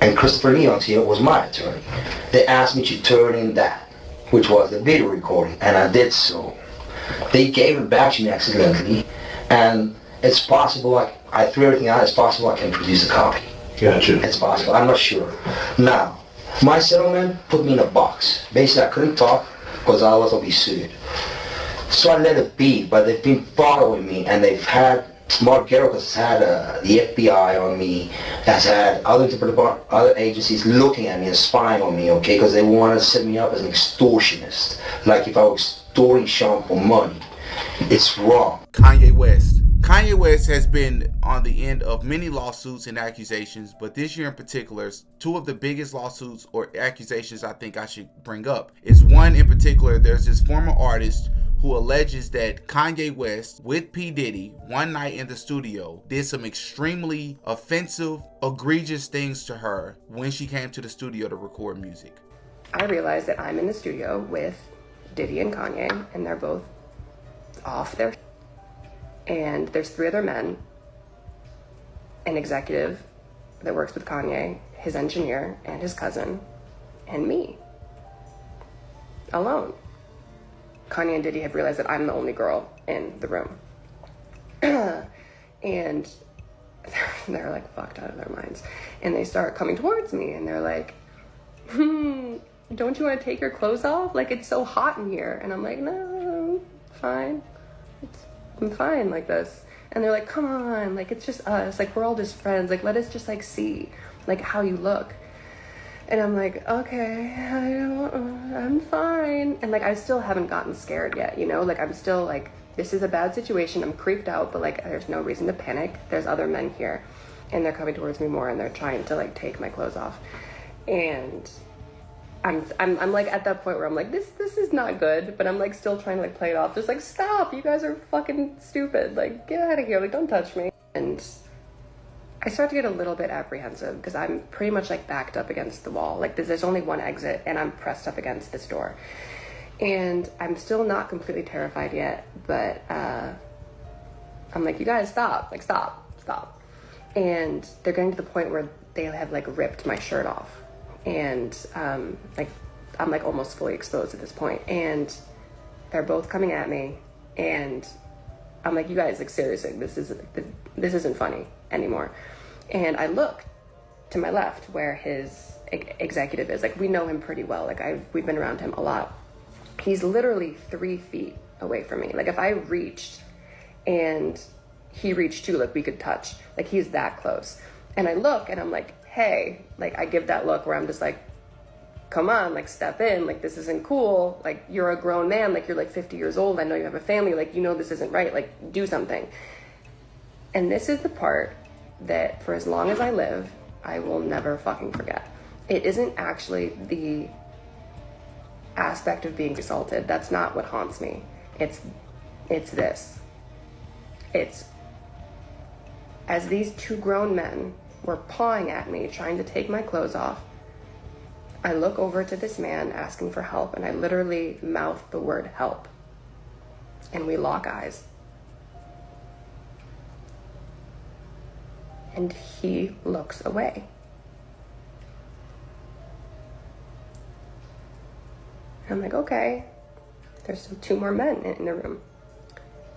And Christopher Leon's here was my attorney. They asked me to turn in that, which was the video recording, and I did so. They gave it back to me accidentally, and it's possible, like, I threw everything out. It's possible I can produce a copy. Gotcha. It's possible. I'm not sure. Now, my settlement put me in a box. Basically, I couldn't talk because I was going to be sued. So I let it be, but they've been following me, and they've had, Mark Garrett has had the FBI on me, has had other agencies looking at me and spying on me, okay, because they want to set me up as an extortionist, like if I was extorting Sean for money. It's wrong. Kanye West. Kanye West has been on the end of many lawsuits and accusations, but this year in particular, two of the biggest lawsuits or accusations I think I should bring up is one in particular. There's this former artist who alleges that Kanye West with P. Diddy one night in the studio did some extremely offensive, egregious things to her when she came to the studio to record music. I realized that I'm in the studio with Diddy and Kanye, and they're both off their and there's 3 other men, an executive that works with Kanye, his engineer, and his cousin, and me, alone. Kanye and Diddy have realized that I'm the only girl in the room. And they're like fucked out of their minds. And they start coming towards me, and they're like, don't you want to take your clothes off? Like, it's so hot in here. And I'm like, no, fine. I'm fine like this. And they're like, come on, like, it's just us, like, we're all just friends, like, let us just like see like how you look. And I'm like, okay, I'm fine. And like, I still haven't gotten scared yet, you know, like, I'm still like, this is a bad situation, I'm creeped out, but like, there's no reason to panic. There's other men here, and they're coming towards me more, and they're trying to like take my clothes off. And I'm like at that point where I'm like, this is not good, but I'm like still trying to like play it off. Just like, stop, you guys are fucking stupid. Like, get out of here, like, don't touch me. And I start to get a little bit apprehensive because I'm pretty much like backed up against the wall. Like, there's only one exit, and I'm pressed up against this door. And I'm still not completely terrified yet, but I'm like, you guys stop, like, stop. And they're getting to the point where they have like ripped my shirt off. And like, I'm like almost fully exposed at this point, and they're both coming at me, and I'm like, you guys, like, seriously, this isn't funny anymore. And I look to my left where his executive is. Like, we know him pretty well. Like, we've been around him a lot. He's literally 3 feet away from me. Like, if I reached and he reached too, like, we could touch. Like, he's that close. And I look, and I'm like, hey, like, I give that look where I'm just like, come on, like, step in, like, this isn't cool, like, you're a grown man, like, you're like 50 years old, I know you have a family, like, you know this isn't right, like, do something. And this is the part that for as long as I live, I will never fucking forget. It isn't actually the aspect of being assaulted. That's not what haunts me. It's this. It's as these 2 grown men were pawing at me, trying to take my clothes off, I look over to this man asking for help, and I literally mouth the word help. And we lock eyes. And he looks away. I'm like, okay, there's still 2 more men in the room.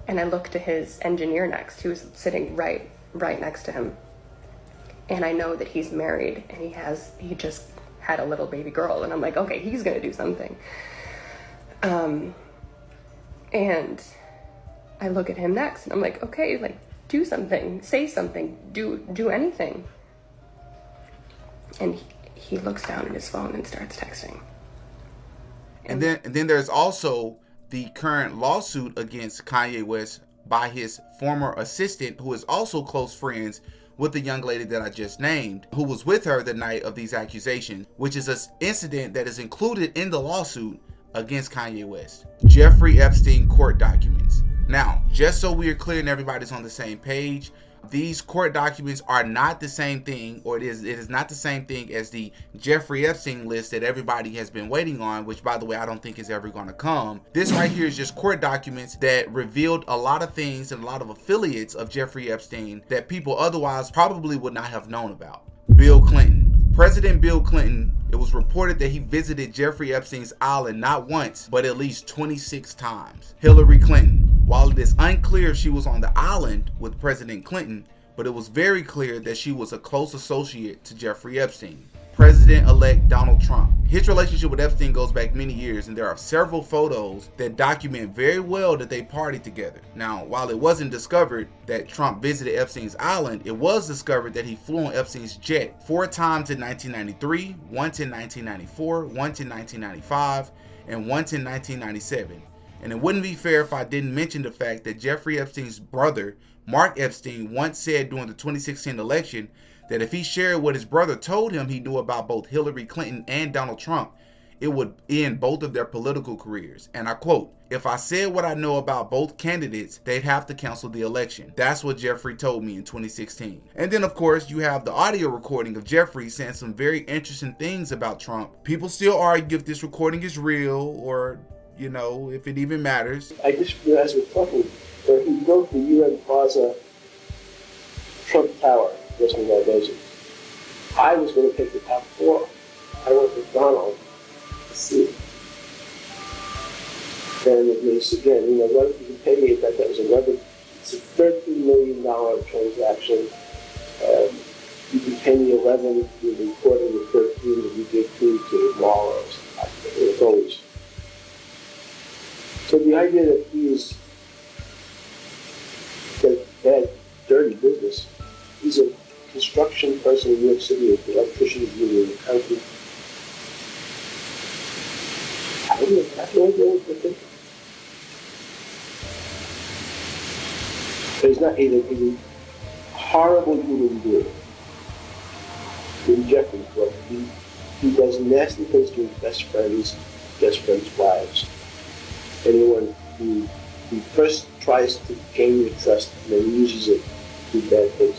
And I look to his engineer next, who's sitting right next to him. And I know that he's married, and he just had a little baby girl. And I'm like, okay, he's gonna do something. And I look at him next, and I'm like, okay, like, do something, say something, do anything. And he looks down at his phone and starts texting. And then there's also the current lawsuit against Kanye West by his former assistant, who is also close friends with the young lady that I just named, who was with her the night of these accusations, which is an incident that is included in the lawsuit against Kanye West. Jeffrey Epstein court documents. Now, just so we are clear and everybody's on the same page, these court documents are not the same thing, or it is not the same thing as the Jeffrey Epstein list that everybody has been waiting on, which, by the way, I don't think is ever going to come. This right here is just court documents that revealed a lot of things and a lot of affiliates of Jeffrey Epstein that people otherwise probably would not have known about. Bill Clinton. President Bill Clinton, it was reported that he visited Jeffrey Epstein's island not once, but at least 26 times. Hillary Clinton. While it is unclear if she was on the island with President Clinton, but it was very clear that she was a close associate to Jeffrey Epstein, President-elect Donald Trump. His relationship with Epstein goes back many years, and there are several photos that document very well that they partied together. Now, while it wasn't discovered that Trump visited Epstein's island, it was discovered that he flew on Epstein's jet 4 times in 1993, once in 1994, once in 1995, and once in 1997. And it wouldn't be fair if I didn't mention the fact that Jeffrey Epstein's brother, Mark Epstein, once said during the 2016 election that if he shared what his brother told him he knew about both Hillary Clinton and Donald Trump, it would end both of their political careers. And I quote, "If I said what I know about both candidates, they'd have to cancel the election." That's what Jeffrey told me in 2016. And then, of course, you have the audio recording of Jeffrey saying some very interesting things about Trump. People still argue if this recording is real or, you know, if it even matters. I just realized we're talking where he built the UN Plaza Trump Tower. I was going to take the top floor. I went with Donald to see it. And it was, again, you know, what you can pay me that was it's a $13 million transaction. You can pay me 11, you recorded the 13 that you give to Wallows. It's always. So the idea that he's that bad, dirty business, he's a construction person in New York City, the electricians union in the country. I don't know what to think. But he's not he's a horrible human being. In Jeffrey's book, he does nasty things to his best friends' wives. Anyone who first tries to gain your trust and then uses it to do bad things.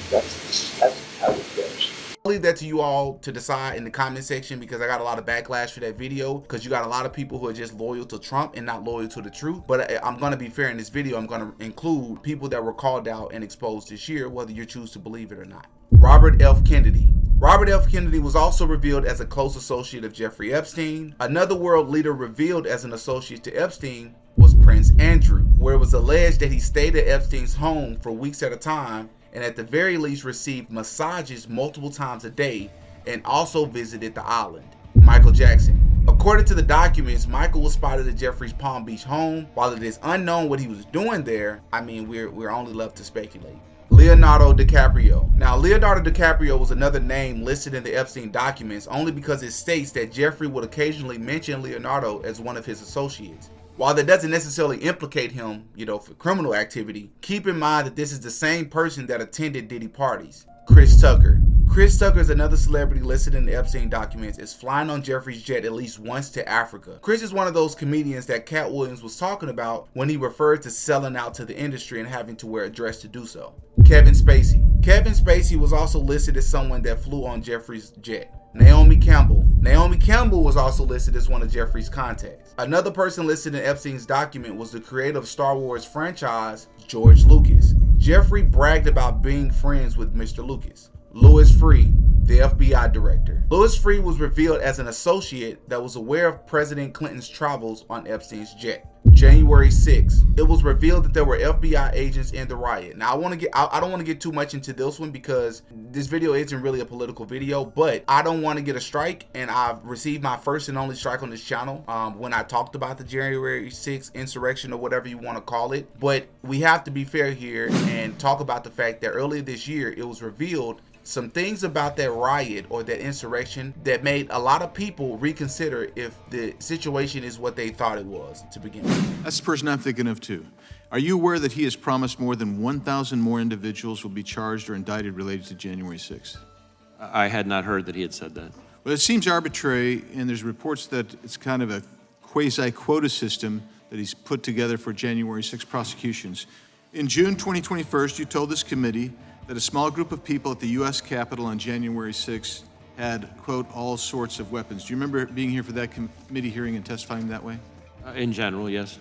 That's how it goes. I'll leave that to you all to decide in the comment section, because I got a lot of backlash for that video, because you got a lot of people who are just loyal to Trump and not loyal to the truth. But I'm going to be fair in this video. I'm going to include people that were called out and exposed this year, whether you choose to believe it or not. Robert F. Kennedy. Robert F. Kennedy was also revealed as a close associate of Jeffrey Epstein. Another world leader revealed as an associate to Epstein was Prince Andrew, where it was alleged that he stayed at Epstein's home for weeks at a time and at the very least received massages multiple times a day and also visited the island. Michael Jackson. According to the documents, Michael was spotted at Jeffrey's Palm Beach home. While it is unknown what he was doing there, I mean, we're only left to speculate. Leonardo DiCaprio. Now, Leonardo DiCaprio was another name listed in the Epstein documents only because it states that Jeffrey would occasionally mention Leonardo as one of his associates. While that doesn't necessarily implicate him, you know, for criminal activity, keep in mind that this is the same person that attended Diddy parties. Chris Tucker. Chris Tucker is another celebrity listed in the Epstein documents as flying on Jeffrey's jet at least once to Africa. Chris is one of those comedians that Katt Williams was talking about when he referred to selling out to the industry and having to wear a dress to do so. Kevin Spacey. Kevin Spacey was also listed as someone that flew on Jeffrey's jet. Naomi Campbell. Naomi Campbell was also listed as one of Jeffrey's contacts. Another person listed in Epstein's document was the creator of Star Wars franchise, George Lucas. Jeffrey bragged about being friends with Mr. Lucas. Louis Freeh, the FBI director. Louis Freeh was revealed as an associate that was aware of President Clinton's travels on Epstein's jet. January 6th, it was revealed that there were FBI agents in the riot. Now, I don't want to get too much into this one because this video isn't really a political video, but I don't want to get a strike, and I've received my first and only strike on this channel when I talked about the January 6th insurrection or whatever you want to call it. But we have to be fair here and talk about the fact that earlier this year, it was revealed some things about that riot or that insurrection that made a lot of people reconsider if the situation is what they thought it was to begin with. That's the person I'm thinking of too. Are you aware that he has promised more than 1,000 more individuals will be charged or indicted related to January 6th? I had not heard that he had said that. Well, it seems arbitrary, and there's reports that it's kind of a quasi-quota system that he's put together for January 6 prosecutions. In June 2021, you told this committee that a small group of people at the U.S. Capitol on January 6 had, quote, all sorts of weapons. Do you remember being here for that committee hearing and testifying that way? In general, yes.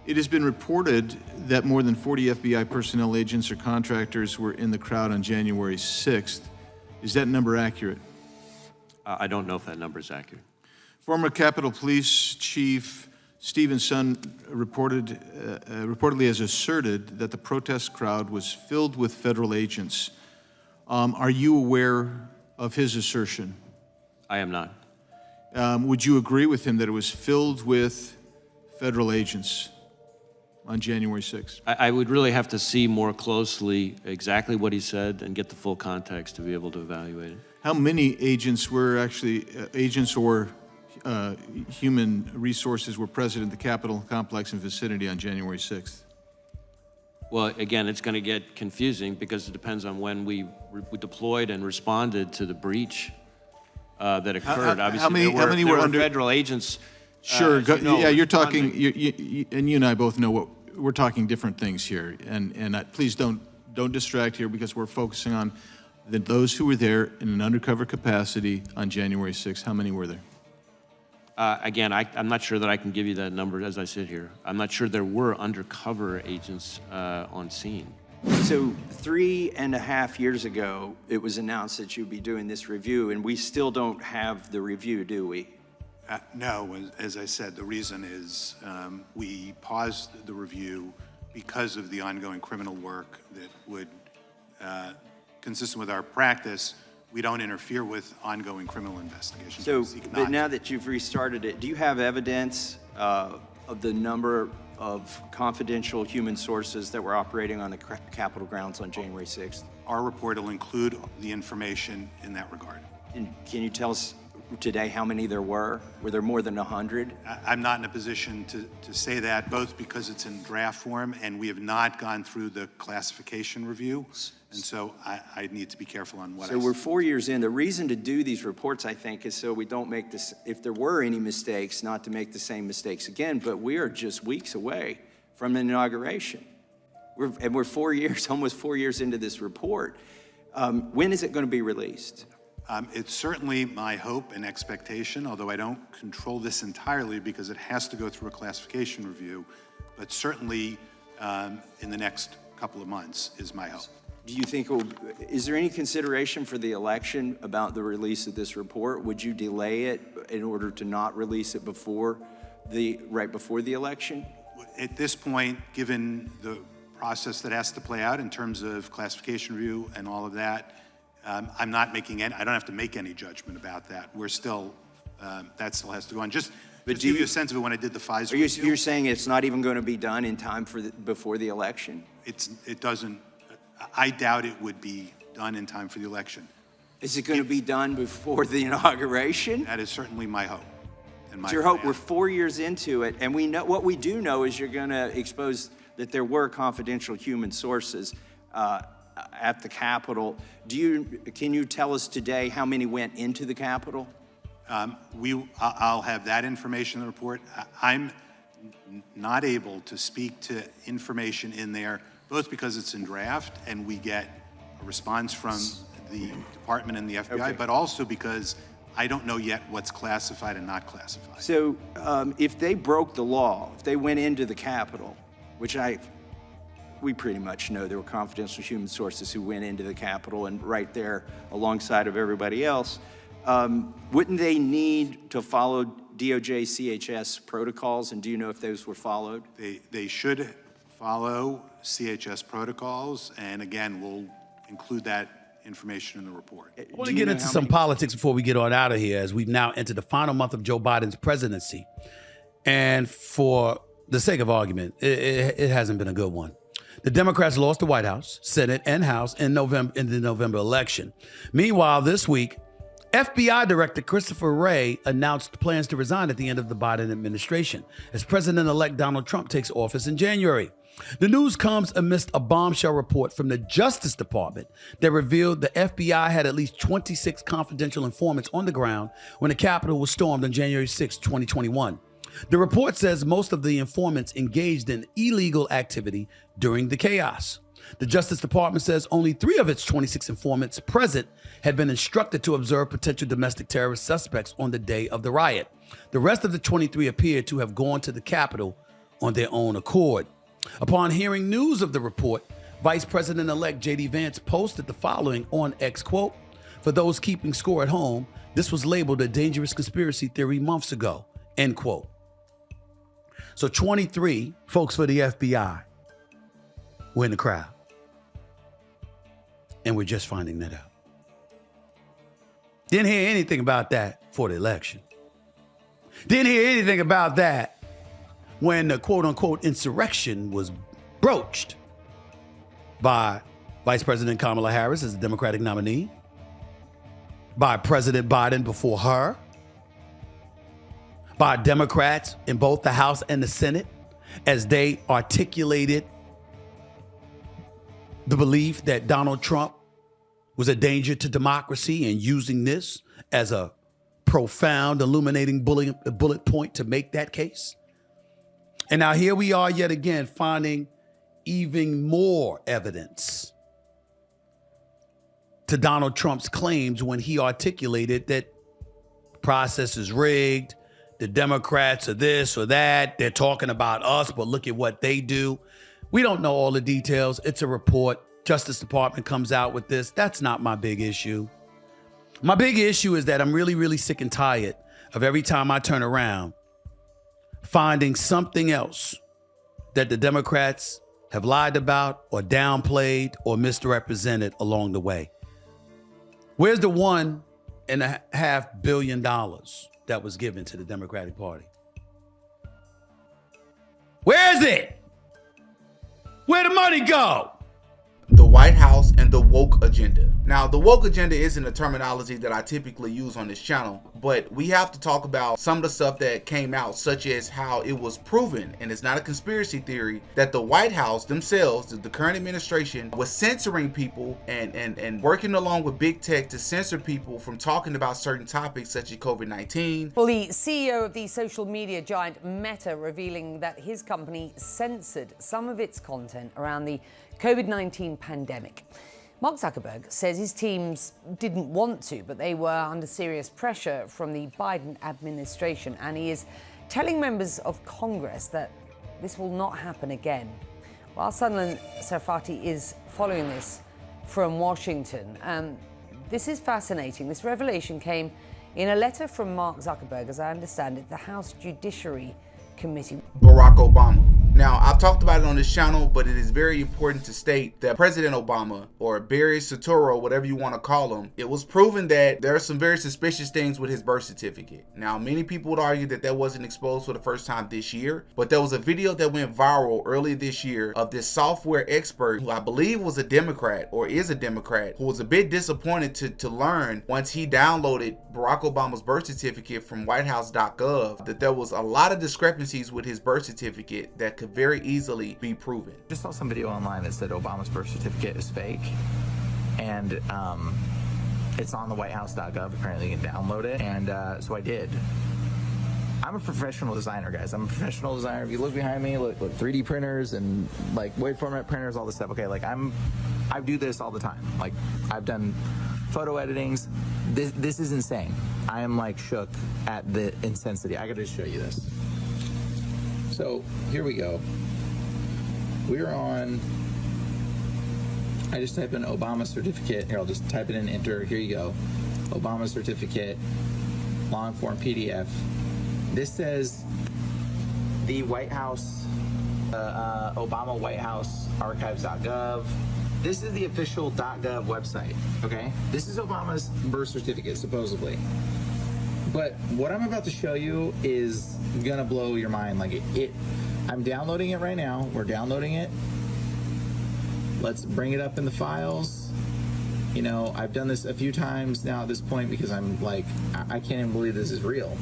It has been reported that more than 40 FBI personnel agents or contractors were in the crowd on January 6th. Is that number accurate? I don't know if that number is accurate. Former Capitol Police Chief Stephen's son reportedly has asserted that the protest crowd was filled with federal agents. Are you aware of his assertion? I am not. Would you agree with him that it was filled with federal agents on January 6th? I would really have to see more closely exactly what he said and get the full context to be able to evaluate it. How many agents were actually agents or human resources were present in the Capitol complex and vicinity on January 6th? Well, again, it's going to get confusing because it depends on when we deployed and responded to the breach that occurred. Obviously, how many were under federal agents? Sure. Yeah, you're talking, and you and I both know what we're talking different things here. And please don't distract here because we're focusing on those who were there in an undercover capacity on January 6th. How many were there? Again, I'm not sure that I can give you that number as I sit here. I'm not sure there were undercover agents on scene. So 3.5 years ago, it was announced that you'd be doing this review, and we still don't have the review, do we? No, as I said, the reason is we paused the review because of the ongoing criminal work that would, consistent with our practice, we don't interfere with ongoing criminal investigations. So, but now that you've restarted it, do you have evidence of the number of confidential human sources that were operating on the Capitol grounds on January 6th? Our report will include the information in that regard. And can you tell us today how many there were? Were there more than 100? I'm not in a position to say that, both because it's in draft form and we have not gone through the classification review. And so I need to be careful on what I say. So we're 4 years in. The reason to do these reports, I think, is so we don't make this, if there were any mistakes, not to make the same mistakes again, but we are just weeks away from an inauguration. We're 4 years, almost 4 years into this report. When is it going to be released? It's certainly my hope and expectation, although I don't control this entirely because it has to go through a classification review, but certainly in the next couple of months is my hope. Do you think, is there any consideration for the election about the release of this report? Would you delay it in order to not release it right before the election? At this point, given the process that has to play out in terms of classification review and all of that, I'm not making any, I don't have to make any judgment about that. We're still, that still has to go on. Just to give you a sense of it, when I did the Pfizer review, you're saying it's not even going to be done in time for before the election? It doesn't, I doubt it would be done in time for the election. Is it going to be done before the inauguration? That is certainly my hope. It's your hope. We're 4 years into it, and we know what we do know is you're going to expose that there were confidential human sources at the Capitol. Can you tell us today how many went into the Capitol? I'll have that information in the report. I'm not able to speak to information in there, both because it's in draft and we get a response from the department and the FBI, but also because I don't know yet what's classified and not classified. So if they broke the law, if they went into the Capitol, which we pretty much know there were confidential human sources who went into the Capitol and right there alongside of everybody else, wouldn't they need to follow DOJ CHS protocols? And do you know if those were followed? They should follow CHS protocols, and again, we'll include that information in the report. I want to get into some politics before we get on out of here, as we've now entered the final month of Joe Biden's presidency. And for the sake of argument, it hasn't been a good one. The Democrats lost the White House, Senate, and House in the November election. Meanwhile, this week, FBI Director Christopher Wray announced plans to resign at the end of the Biden administration as President-elect Donald Trump takes office in January. The news comes amidst a bombshell report from the Justice Department that revealed the FBI had at least 26 confidential informants on the ground when the Capitol was stormed on January 6, 2021. The report says most of the informants engaged in illegal activity during the chaos. The Justice Department says only 3 of its 26 informants present had been instructed to observe potential domestic terrorist suspects on the day of the riot. The rest of the 23 appeared to have gone to the Capitol on their own accord. Upon hearing news of the report, Vice President-elect J.D. Vance posted the following on X, quote, "For those keeping score at home, this was labeled a dangerous conspiracy theory months ago," end quote. So 23 folks for the FBI were in the crowd. And we're just finding that out. Didn't hear anything about that for the election. Didn't hear anything about that when the quote-unquote insurrection was broached by Vice President Kamala Harris as the Democratic nominee, by President Biden before her, by Democrats in both the House and the Senate as they articulated the belief that Donald Trump was a danger to democracy and using this as a profound, illuminating bullet point to make that case. And now here we are yet again finding even more evidence to Donald Trump's claims when he articulated that the process is rigged, the Democrats are this or that, they're talking about us, but look at what they do. We don't know all the details. It's a report. Justice Department comes out with this. That's not my big issue. My big issue is that I'm really, really sick and tired of every time I turn around finding something else that the Democrats have lied about or downplayed or misrepresented along the way. Where's the $1.5 billion that was given to the Democratic Party? Where is it? Where'd the money go? The White House and the woke agenda. Now, the woke agenda isn't a terminology that I typically use on this channel, but we have to talk about some of the stuff that came out, such as how it was proven, and it's not a conspiracy theory, that the White House themselves, the current administration, was censoring people and working along with big tech to censor people from talking about certain topics such as COVID-19. Well, the CEO of the social media giant Meta revealing that his company censored some of its content around the COVID-19 pandemic. Mark Zuckerberg says his teams didn't want to, but they were under serious pressure from the Biden administration, and he is telling members of Congress that this will not happen again. While Sunlan Sarfati is following this from Washington, this is fascinating. This revelation came in a letter from Mark Zuckerberg, as I understand it, the House Judiciary Committee. Barack Obama. Now, I've talked about it on this channel, but it is very important to state that President Obama, or Barry Soetoro, whatever you want to call him, it was proven that there are some very suspicious things with his birth certificate. Now, many people would argue that that wasn't exposed for the first time this year, but there was a video that went viral earlier this year of this software expert, who I believe was a Democrat, or is a Democrat, who was a bit disappointed to learn once he downloaded Barack Obama's birth certificate from whitehouse.gov that there was a lot of discrepancies with his birth certificate that could very easily be proven. I just saw some video online that said Obama's birth certificate is fake, and it's on the whitehouse.gov. Apparently you can download it, and so I did. I'm a professional designer, guys. I'm a professional designer. If you look behind me, look 3D printers and like wide format printers, all this stuff. Okay, like I do this all the time. Like I've done photo editings. This is insane. I am like shook at the intensity. I gotta show you this. So here we go. We're on, I just type in Obama certificate. Here, I'll just type it in, enter. Here you go. Obama certificate, long form PDF. This says the White House, Obama White House archives.gov. This is the official .gov website, okay? This is Obama's birth certificate, supposedly. But what I'm about to show you is gonna blow your mind. Like I'm downloading it right now. We're downloading it. Let's bring it up in the files. You know, I've done this a few times now at this point because I'm like, I can't even believe this is real.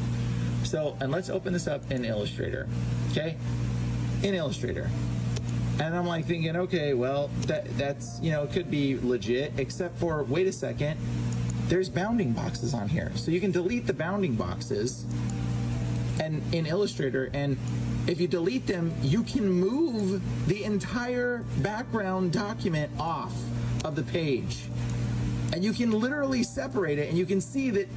So, and let's open this up in Illustrator, okay? In Illustrator. And I'm like thinking, okay, well, that's, you know, it could be legit, except for, wait a second, there's bounding boxes on here. So you can delete the bounding boxes and in Illustrator, and if you delete them, you can move the entire background document off of the page. And you can literally separate it, and you can see that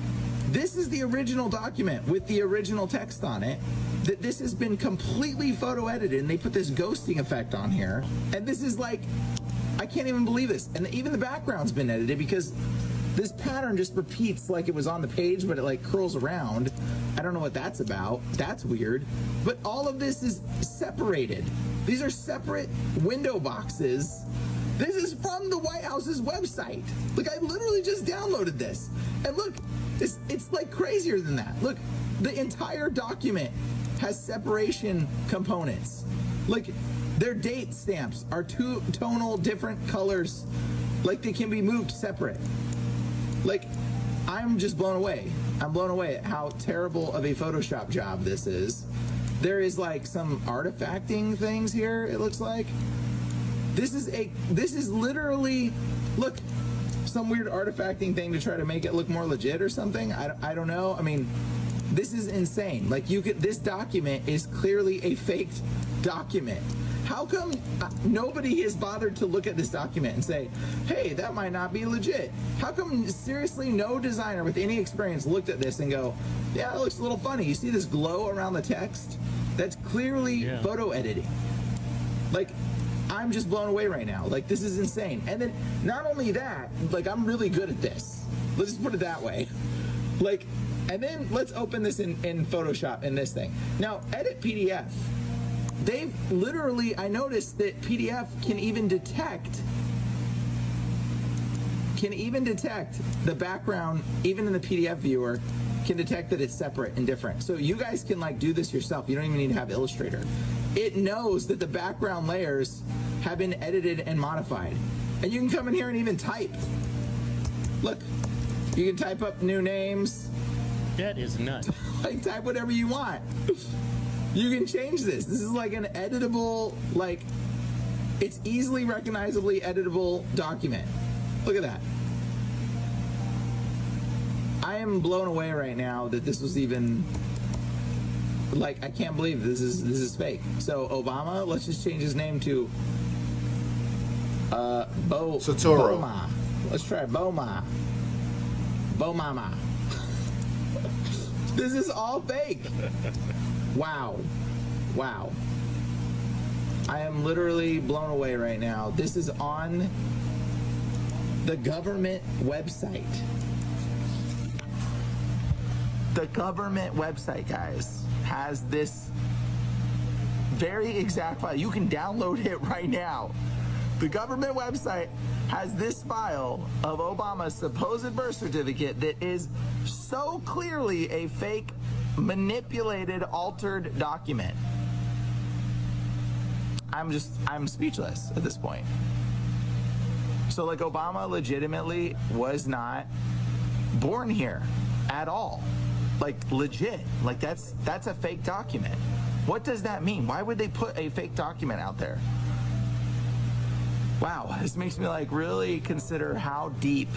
this is the original document with the original text on it, that this has been completely photo edited, and they put this ghosting effect on here. And this is like, I can't even believe this. And even the background's been edited because This pattern just repeats like it was on the page, but it like curls around. I don't know what that's about. That's weird. But all of this is separated. These are separate window boxes. This is from the White House's website. Like, I literally just downloaded this. And look, it's like crazier than that. Look, the entire document has separation components. Like, their date stamps are two tonal different colors. Like, they can be moved separate. Like, I'm just blown away. I'm blown away at how terrible of a Photoshop job this is. There is like some artifacting things here, it looks like. This is literally, look, some weird artifacting thing to try to make it look more legit or something. I don't know. I mean, this is insane. Like, this document is clearly a faked document. How come nobody has bothered to look at this document and say, hey, that might not be legit? How come seriously no designer with any experience looked at this and go, yeah, it looks a little funny. You see this glow around the text? That's clearly photo editing. Like, I'm just blown away right now. Like, this is insane. And then not only that, like, I'm really good at this. Let's just put it that way. Like, and then let's open this in Photoshop in this thing. Now, edit PDF. They've literally, I noticed that PDF can even detect the background, even in the PDF viewer, can detect that it's separate and different. So you guys can like do this yourself. You don't even need to have Illustrator. It knows that the background layers have been edited and modified. And you can come in here and even type. Look, you can type up new names. That is nuts. Like, type whatever you want. You can change this. This is like an editable, like, it's easily recognizably editable document. Look at that. I am blown away right now that this was even, like, I can't believe this is fake. So Obama, let's just change his name to Sotoro. Boma. Let's try Boma. Bomama. This is all fake. Wow. Wow. I am literally blown away right now. This is on the government website. The government website, guys, has this very exact file. You can download it right now. The government website has this file of Obama's supposed birth certificate that is so clearly a fake, manipulated, altered document. I'm speechless at this point. So, like, Obama legitimately was not born here at all. Like, legit. Like, that's a fake document. What does that mean? Why would they put a fake document out there? Wow, this makes me like really consider how deep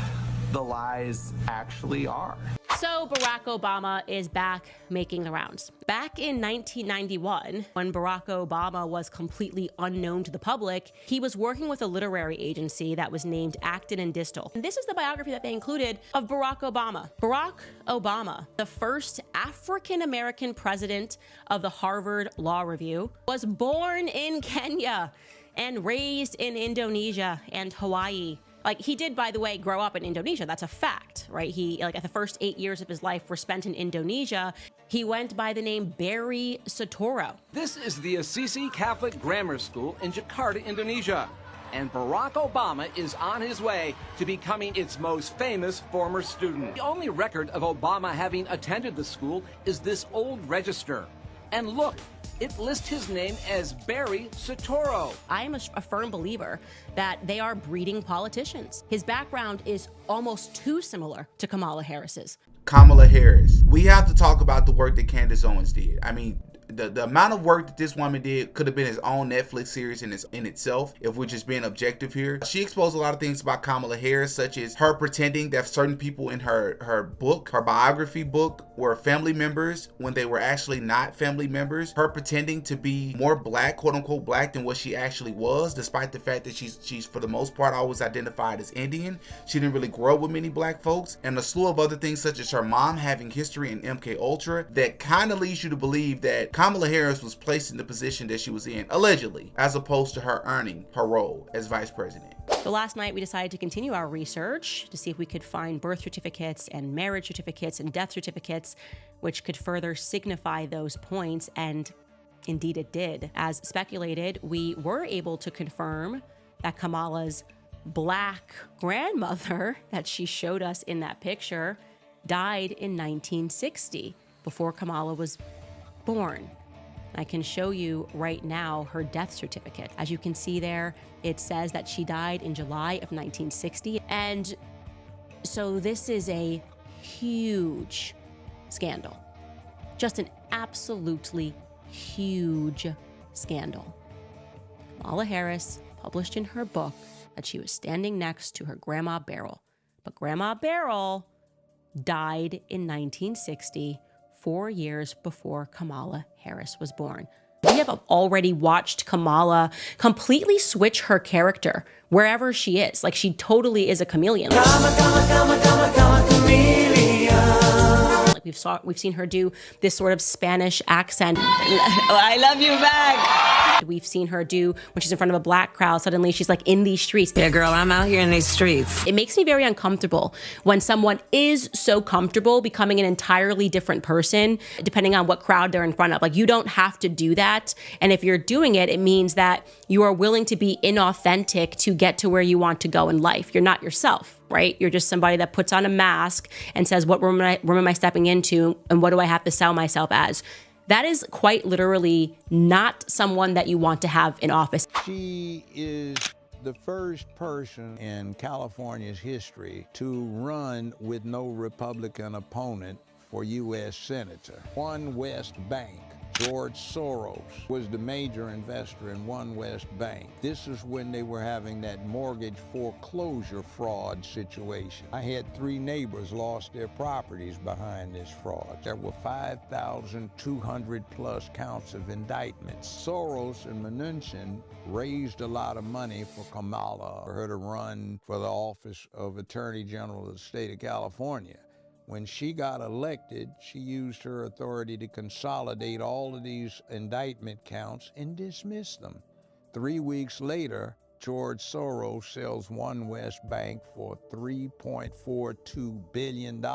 the lies actually are. So Barack Obama is back making the rounds. Back in 1991, when Barack Obama was completely unknown to the public, he was working with a literary agency that was named Acton and Distal. And this is the biography that they included of Barack Obama. Barack Obama, the first African-American president of the Harvard Law Review, was born in Kenya and raised in Indonesia and Hawaii. Like, he did, by the way, grow up in Indonesia. That's a fact, right? He, like, at the first 8 years of his life were spent in Indonesia. He went by the name Barry Soetoro. This is the Assisi Catholic Grammar School in Jakarta, Indonesia. And Barack Obama is on his way to becoming its most famous former student. The only record of Obama having attended the school is this old register. And look, it lists his name as Barry Soetoro. I am a firm believer that they are breeding politicians. His background is almost too similar to Kamala Harris's. Kamala Harris. We have to talk about the work that Candace Owens did. I mean, the amount of work that this woman did could have been his own Netflix series in itself, if we're just being objective here. She exposed a lot of things about Kamala Harris, such as her pretending that certain people in her book, her biography book, were family members when they were actually not family members. Her pretending to be more black, quote unquote black, than what she actually was, despite the fact that she's for the most part always identified as Indian. She didn't really grow up with many black folks, and a slew of other things, such as her mom having history in MK Ultra, that kind of leads you to believe that Kamala Harris was placed in the position that she was in, allegedly, as opposed to her earning her role as vice president. So last night we decided to continue our research to see if we could find birth certificates and marriage certificates and death certificates, which could further signify those points, and indeed it did. As speculated, we were able to confirm that Kamala's Black grandmother that she showed us in that picture died in 1960, before Kamala was born. I can show you right now her death certificate. As you can see there, it says that she died in July of 1960. And so this is a huge scandal. Just an absolutely huge scandal. Kamala Harris published in her book that she was standing next to her Grandma Beryl. But Grandma Beryl died in 1960, 4 years before Kamala Harris was born. We have already watched Kamala completely switch her character wherever she is. Like, she totally is a chameleon. Like, we've seen her do this sort of Spanish accent. I love you back. We've seen her do when she's in front of a black crowd. Suddenly she's like in these streets. Yeah, girl, I'm out here in these streets. It makes me very uncomfortable when someone is so comfortable becoming an entirely different person, depending on what crowd they're in front of. Like, you don't have to do that. And if you're doing it, it means that you are willing to be inauthentic to get to where you want to go in life. You're not yourself, right? You're just somebody that puts on a mask and says, what room am I stepping into? And what do I have to sell myself as? That is quite literally not someone that you want to have in office. She is the first person in California's history to run with no Republican opponent for U.S. Senator. One West Bank. George Soros was the major investor in One West Bank. This is when they were having that mortgage foreclosure fraud situation. I had 3 neighbors lost their properties behind this fraud. There were 5,200 plus counts of indictments. Soros and Mnuchin raised a lot of money for Kamala, for her to run for the office of Attorney General of the state of California. When she got elected, she used her authority to consolidate all of these indictment counts and dismiss them. 3 weeks later, George Soros sells One West Bank for $3.42 billion.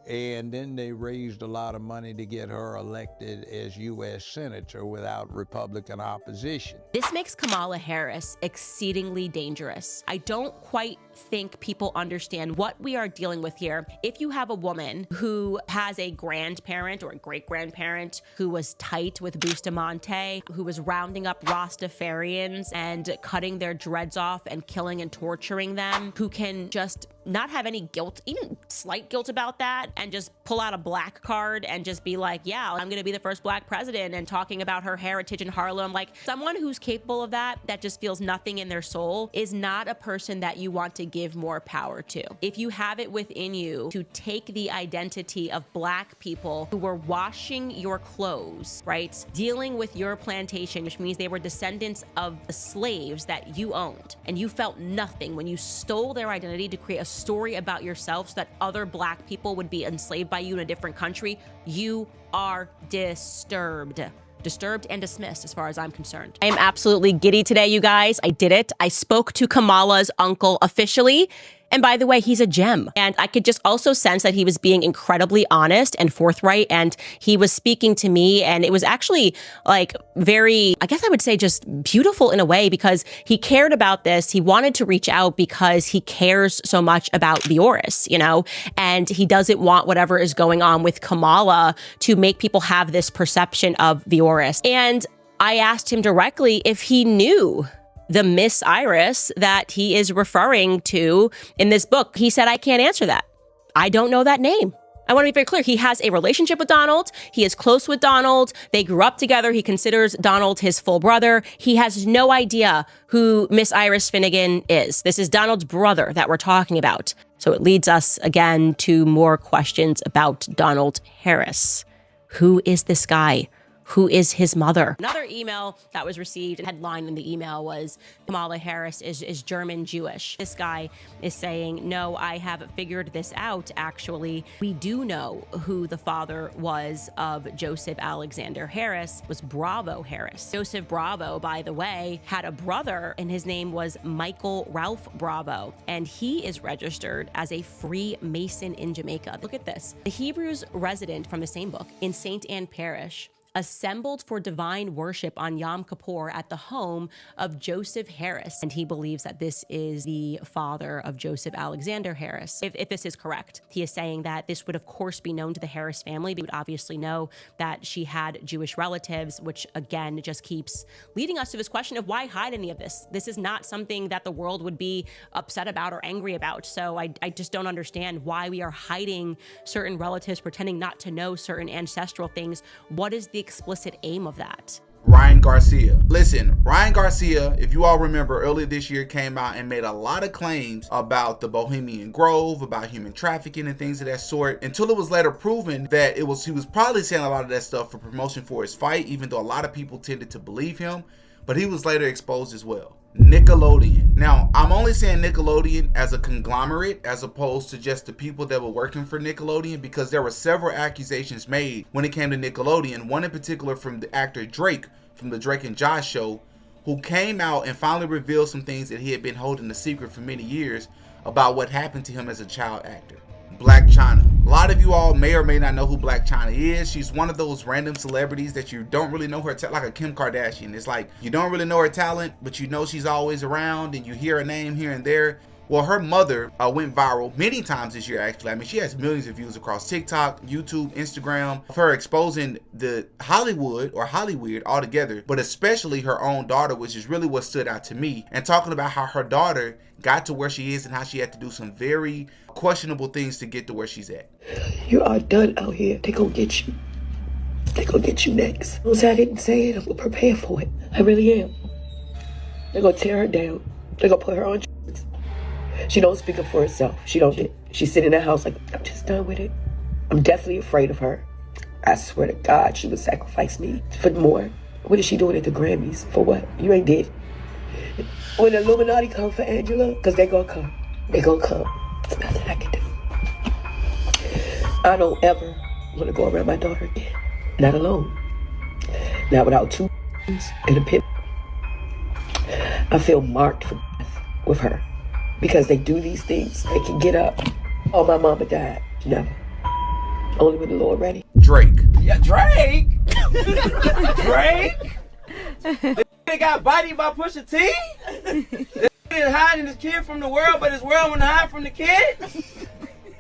And then they raised a lot of money to get her elected as U.S. Senator without Republican opposition. This makes Kamala Harris exceedingly dangerous. I don't quite think people understand what we are dealing with here. If you have a woman who has a grandparent or a great-grandparent who was tight with Bustamante, who was rounding up Rastafarians and cutting their dreads off and killing and torturing them, who can just not have any guilt, even slight guilt about that, and just pull out a black card and just be like, yeah, I'm gonna be the first black president, and talking about her heritage in Harlem. Like, someone who's capable of that just feels nothing in their soul, is not a person that you want to give more power to. If you have it within you to take the identity of black people who were washing your clothes, right? Dealing with your plantation, which means they were descendants of the slaves that you owned, and you felt nothing when you stole their identity to create a story about yourself so that other black people would be enslaved by you in a different country, you are disturbed and dismissed as far as I'm concerned. I am absolutely giddy today, you guys. I did it. I spoke to Kamala's uncle officially. And by the way, he's a gem. And I could just also sense that he was being incredibly honest and forthright. And he was speaking to me. And it was actually like very, I guess I would say just beautiful in a way, because he cared about this. He wanted to reach out because he cares so much about Vioris, you know, and he doesn't want whatever is going on with Kamala to make people have this perception of Vioris. And I asked him directly if he knew the Miss Iris that he is referring to in this book. He said, I can't answer that. I don't know that name. I want to be very clear. He has a relationship with Donald. He is close with Donald. They grew up together. He considers Donald his full brother. He has no idea who Miss Iris Finnegan is. This is Donald's brother that we're talking about. So it leads us again to more questions about Donald Harris. Who is this guy? who is his mother. Another email that was received, the headline in the email was, Kamala Harris is German Jewish. This guy is saying, no, I have figured this out, actually. We do know who the father was of Joseph Alexander Harris, was Bravo Harris. Joseph Bravo, by the way, had a brother, and his name was Michael Ralph Bravo, and he is registered as a Freemason in Jamaica. Look at this. The Hebrews resident from the same book in St. Anne Parish assembled for divine worship on Yom Kippur at the home of Joseph Harris. And he believes that this is the father of Joseph Alexander Harris. If this is correct, he is saying that this would of course be known to the Harris family. They would obviously know that she had Jewish relatives, which again just keeps leading us to this question of why hide any of this? This is not something that the world would be upset about or angry about. So I just don't understand why we are hiding certain relatives, pretending not to know certain ancestral things. What is the explicit aim of that? Ryan Garcia. Listen, Ryan Garcia, if you all remember, earlier this year came out and made a lot of claims about the Bohemian Grove, about human trafficking and things of that sort, until it was later proven that he was probably saying a lot of that stuff for promotion for his fight, even though a lot of people tended to believe him, but he was later exposed as well. Nickelodeon. Now, I'm only saying Nickelodeon as a conglomerate as opposed to just the people that were working for Nickelodeon, because there were several accusations made when it came to Nickelodeon. One in particular from the actor Drake from the Drake and Josh show, who came out and finally revealed some things that he had been holding a secret for many years about what happened to him as a child actor. Black Chyna. A lot of you all may or may not know who Black Chyna is. She's one of those random celebrities that you don't really know her, like a Kim Kardashian. It's like you don't really know her talent, but you know she's always around and you hear her name here and there. Well, her mother went viral many times this year, actually. I mean, she has millions of views across TikTok, YouTube, Instagram, of her exposing the Hollywood or Hollyweird altogether, but especially her own daughter, which is really what stood out to me, and talking about how her daughter got to where she is and how she had to do some very questionable things to get to where she's at. You are done out here. They gonna get you. They gonna get you next. Don't say I didn't say it. I'm prepared for it. I really am. They're gonna tear her down. They're gonna put her on. She don't speak up for herself. She don't get. She sit in the house like, I'm just done with it. I'm definitely afraid of her. I swear to God, she would sacrifice me for more. What is she doing at the Grammys? For what? You ain't dead. When the Illuminati come for Angela, because they gonna come. They gonna come. There's nothing I can do. I don't ever want to go around my daughter again. Not alone. Not without two and a pin. I feel marked for death with her. Because they do these things, they can get up. Oh, my mama died. Never. Only when the Lord ready. Drake. Yeah, Drake? Drake? They got bodied by Pusha T? This is hiding his kid from the world, but his world wouldn't hide from the kid?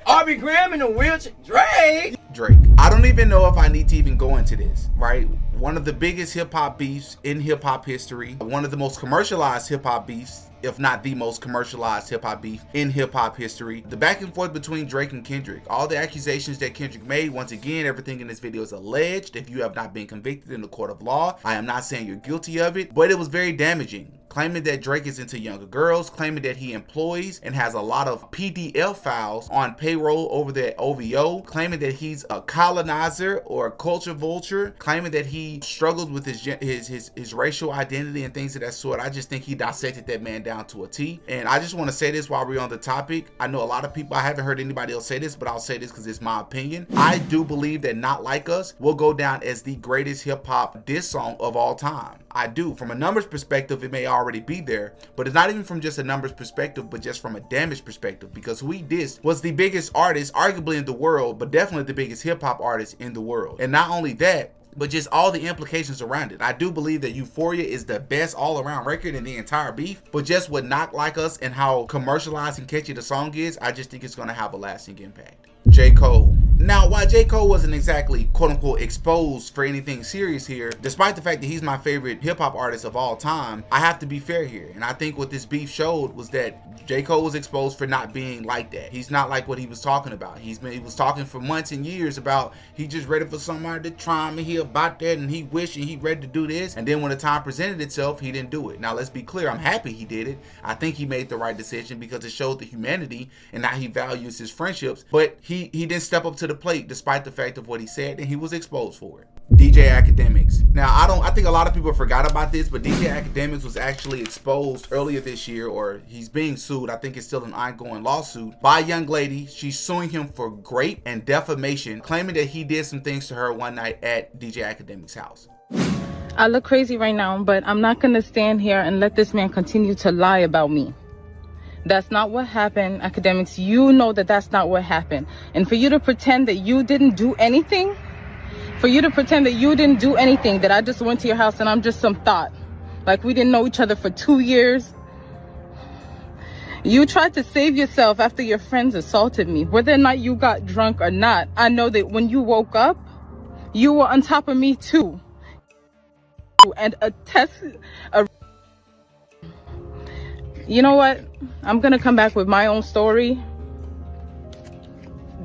Aubrey Graham in a wheelchair. Drake? Drake. I don't even know if I need to even go into this, right? One of the biggest hip-hop beefs in hip-hop history. One of the most commercialized hip-hop beefs, if not the most commercialized hip-hop beef in hip-hop history. The back and forth between Drake and Kendrick. All the accusations that Kendrick made, once again, everything in this video is alleged. If you have not been convicted in the court of law, I am not saying you're guilty of it, but it was very damaging. Claiming that Drake is into younger girls, claiming that he employs and has a lot of PDL files on payroll over there at OVO, claiming that he's a colonizer or a culture vulture, claiming that he struggles with his racial identity and things of that sort. I just think he dissected that man down to a T. And I just want to say this while we're on the topic. I know a lot of people, I haven't heard anybody else say this, but I'll say this because it's my opinion. I do believe that Not Like Us will go down as the greatest hip hop diss song of all time. I do. From a numbers perspective, it may already be there, but it's not even from just a numbers perspective, but just from a damage perspective, because who he dissed was the biggest artist arguably in the world, but definitely the biggest hip hop artist in the world. And not only that, but just all the implications around it. I do believe that Euphoria is the best all-around record in the entire beef, but just with Not Like Us and how commercialized and catchy the song is, I just think it's going to have a lasting impact. J. Cole. Now, while J. Cole wasn't exactly quote-unquote exposed for anything serious here, despite the fact that he's my favorite hip-hop artist of all time, I have to be fair here. And I think what this beef showed was that J. Cole was exposed for not being like that. He's not like what he was talking about. He was talking for months and years about he just ready for somebody to try him and he about that and he wish and he ready to do this. And then when the time presented itself, he didn't do it. Now, let's be clear. I'm happy he did it. I think he made the right decision because it showed the humanity and how he values his friendships. But he didn't step up to the plate despite the fact of what he said, and he was exposed for it. DJ Akademiks. Now, I think a lot of people forgot about this, but DJ Akademiks was actually exposed earlier this year, or he's being sued. I think it's still an ongoing lawsuit by a young lady. She's suing him for rape and defamation, claiming that he did some things to her one night at DJ Akademiks' house. I look crazy right now, but I'm not going to stand here and let this man continue to lie about me. That's not what happened, Akademiks. You know that that's not what happened. And for you to pretend that you didn't do anything, that I just went to your house and I'm just some thought, like we didn't know each other for 2 years. You tried to save yourself after your friends assaulted me. Whether or not you got drunk or not, I know that when you woke up, you were on top of me too. And you know what? I'm gonna come back with my own story.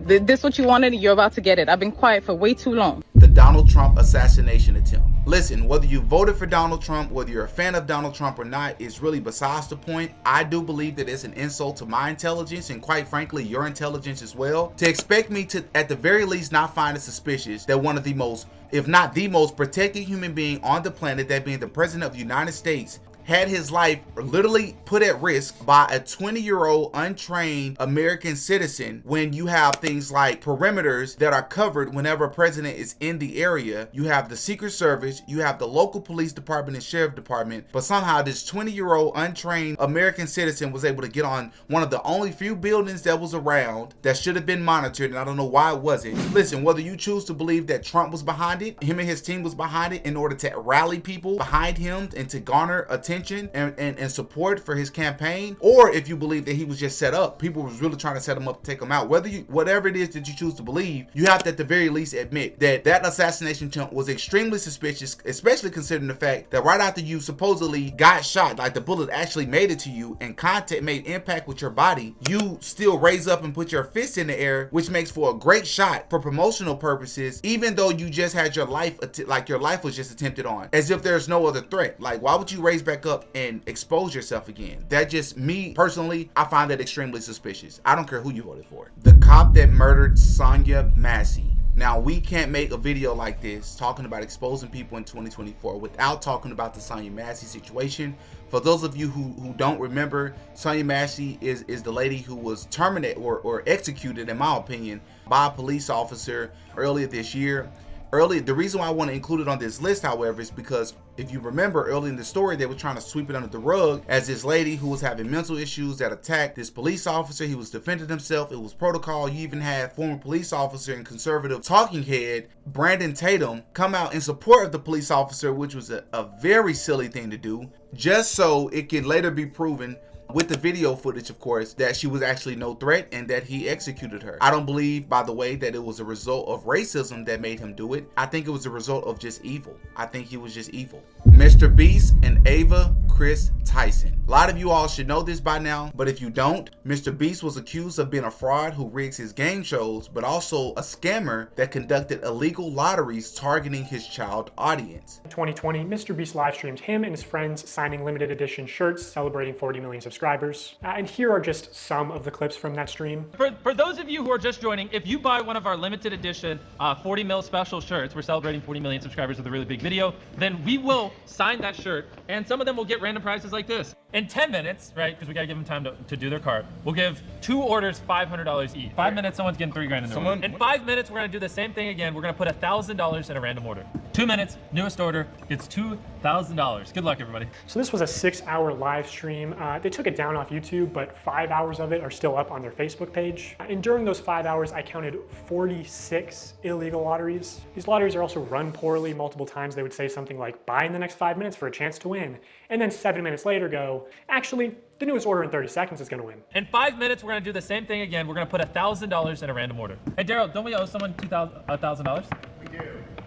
This what you wanted, you're about to get it. I've been quiet for way too long. The Donald Trump assassination attempt. Listen, whether you voted for Donald Trump, whether you're a fan of Donald Trump or not, is really besides the point. I do believe that it's an insult to my intelligence and quite frankly, your intelligence as well, to expect me to, at the very least, not find it suspicious that one of the most, if not the most protected human being on the planet, that being the President of the United States, had his life literally put at risk by a 20-year-old untrained American citizen when you have things like perimeters that are covered whenever a president is in the area. You have the Secret Service, you have the local police department and sheriff department, but somehow this 20-year-old untrained American citizen was able to get on one of the only few buildings that was around that should have been monitored, and I don't know why it wasn't. Listen, whether you choose to believe that Trump was behind it, him and his team was behind it in order to rally people behind him and to garner attention and support for his campaign, or if you believe that he was just set up, people was really trying to set him up to take him out, whatever it is that you choose to believe, you have to at the very least admit that that assassination attempt was extremely suspicious, especially considering the fact that right after you supposedly got shot, like the bullet actually made it to you and contact made impact with your body, you still raise up and put your fist in the air, which makes for a great shot for promotional purposes, even though you just had your life, like your life was just attempted on, as if there's no other threat. Like, why would you raise back up and expose yourself again? That just, me personally, I find that extremely suspicious. I don't care who you voted for. The cop that murdered Sonya Massey. Now, we can't make a video like this talking about exposing people in 2024 without talking about the Sonya Massey situation. For those of you who don't remember, Sonya Massey is the lady who was terminated or executed, in my opinion, by a police officer earlier this year. The reason why I want to include it on this list, however, is because if you remember early in the story, they were trying to sweep it under the rug as this lady who was having mental issues that attacked this police officer. He was defending himself. It was protocol. You even had former police officer and conservative talking head Brandon Tatum come out in support of the police officer, which was a very silly thing to do, just so it could later be proven with the video footage, of course, that she was actually no threat and that he executed her. I don't believe, by the way, that it was a result of racism that made him do it. I think it was a result of just evil. I think he was just evil. Mr. Beast and Ava Chris Tyson. A lot of you all should know this by now, but if you don't, Mr. Beast was accused of being a fraud who rigs his game shows, but also a scammer that conducted illegal lotteries targeting his child audience. In 2020, Mr. Beast live streamed him and his friends signing limited edition shirts celebrating 40 million subscribers. And here are just some of the clips from that stream. For those of you who are just joining, if you buy one of our limited edition 40 mil special shirts, we're celebrating 40 million subscribers with a really big video, then we will sign that shirt, and some of them will get random prizes like this. In 10 minutes, right, because we gotta give them time to do their cart, we'll give 2 orders $500 each. 5 minutes, someone's getting $3 grand in their order. In 5 minutes, we're gonna do the same thing again. We're gonna put $1,000 in a random order. 2 minutes, newest order gets $2,000. Good luck, everybody. So this was a 6-hour live stream. They took it down off YouTube, but 5 hours of it are still up on their Facebook page. And during those 5 hours, I counted 46 illegal lotteries. These lotteries are also run poorly. Multiple times they would say something like, buy in the next 5 minutes for a chance to win. And then 7 minutes later go, actually, the newest order in 30 seconds is gonna win. In 5 minutes, we're gonna do the same thing again. We're gonna put $1,000 in a random order. Hey, Daryl, don't we owe someone $1,000? We do.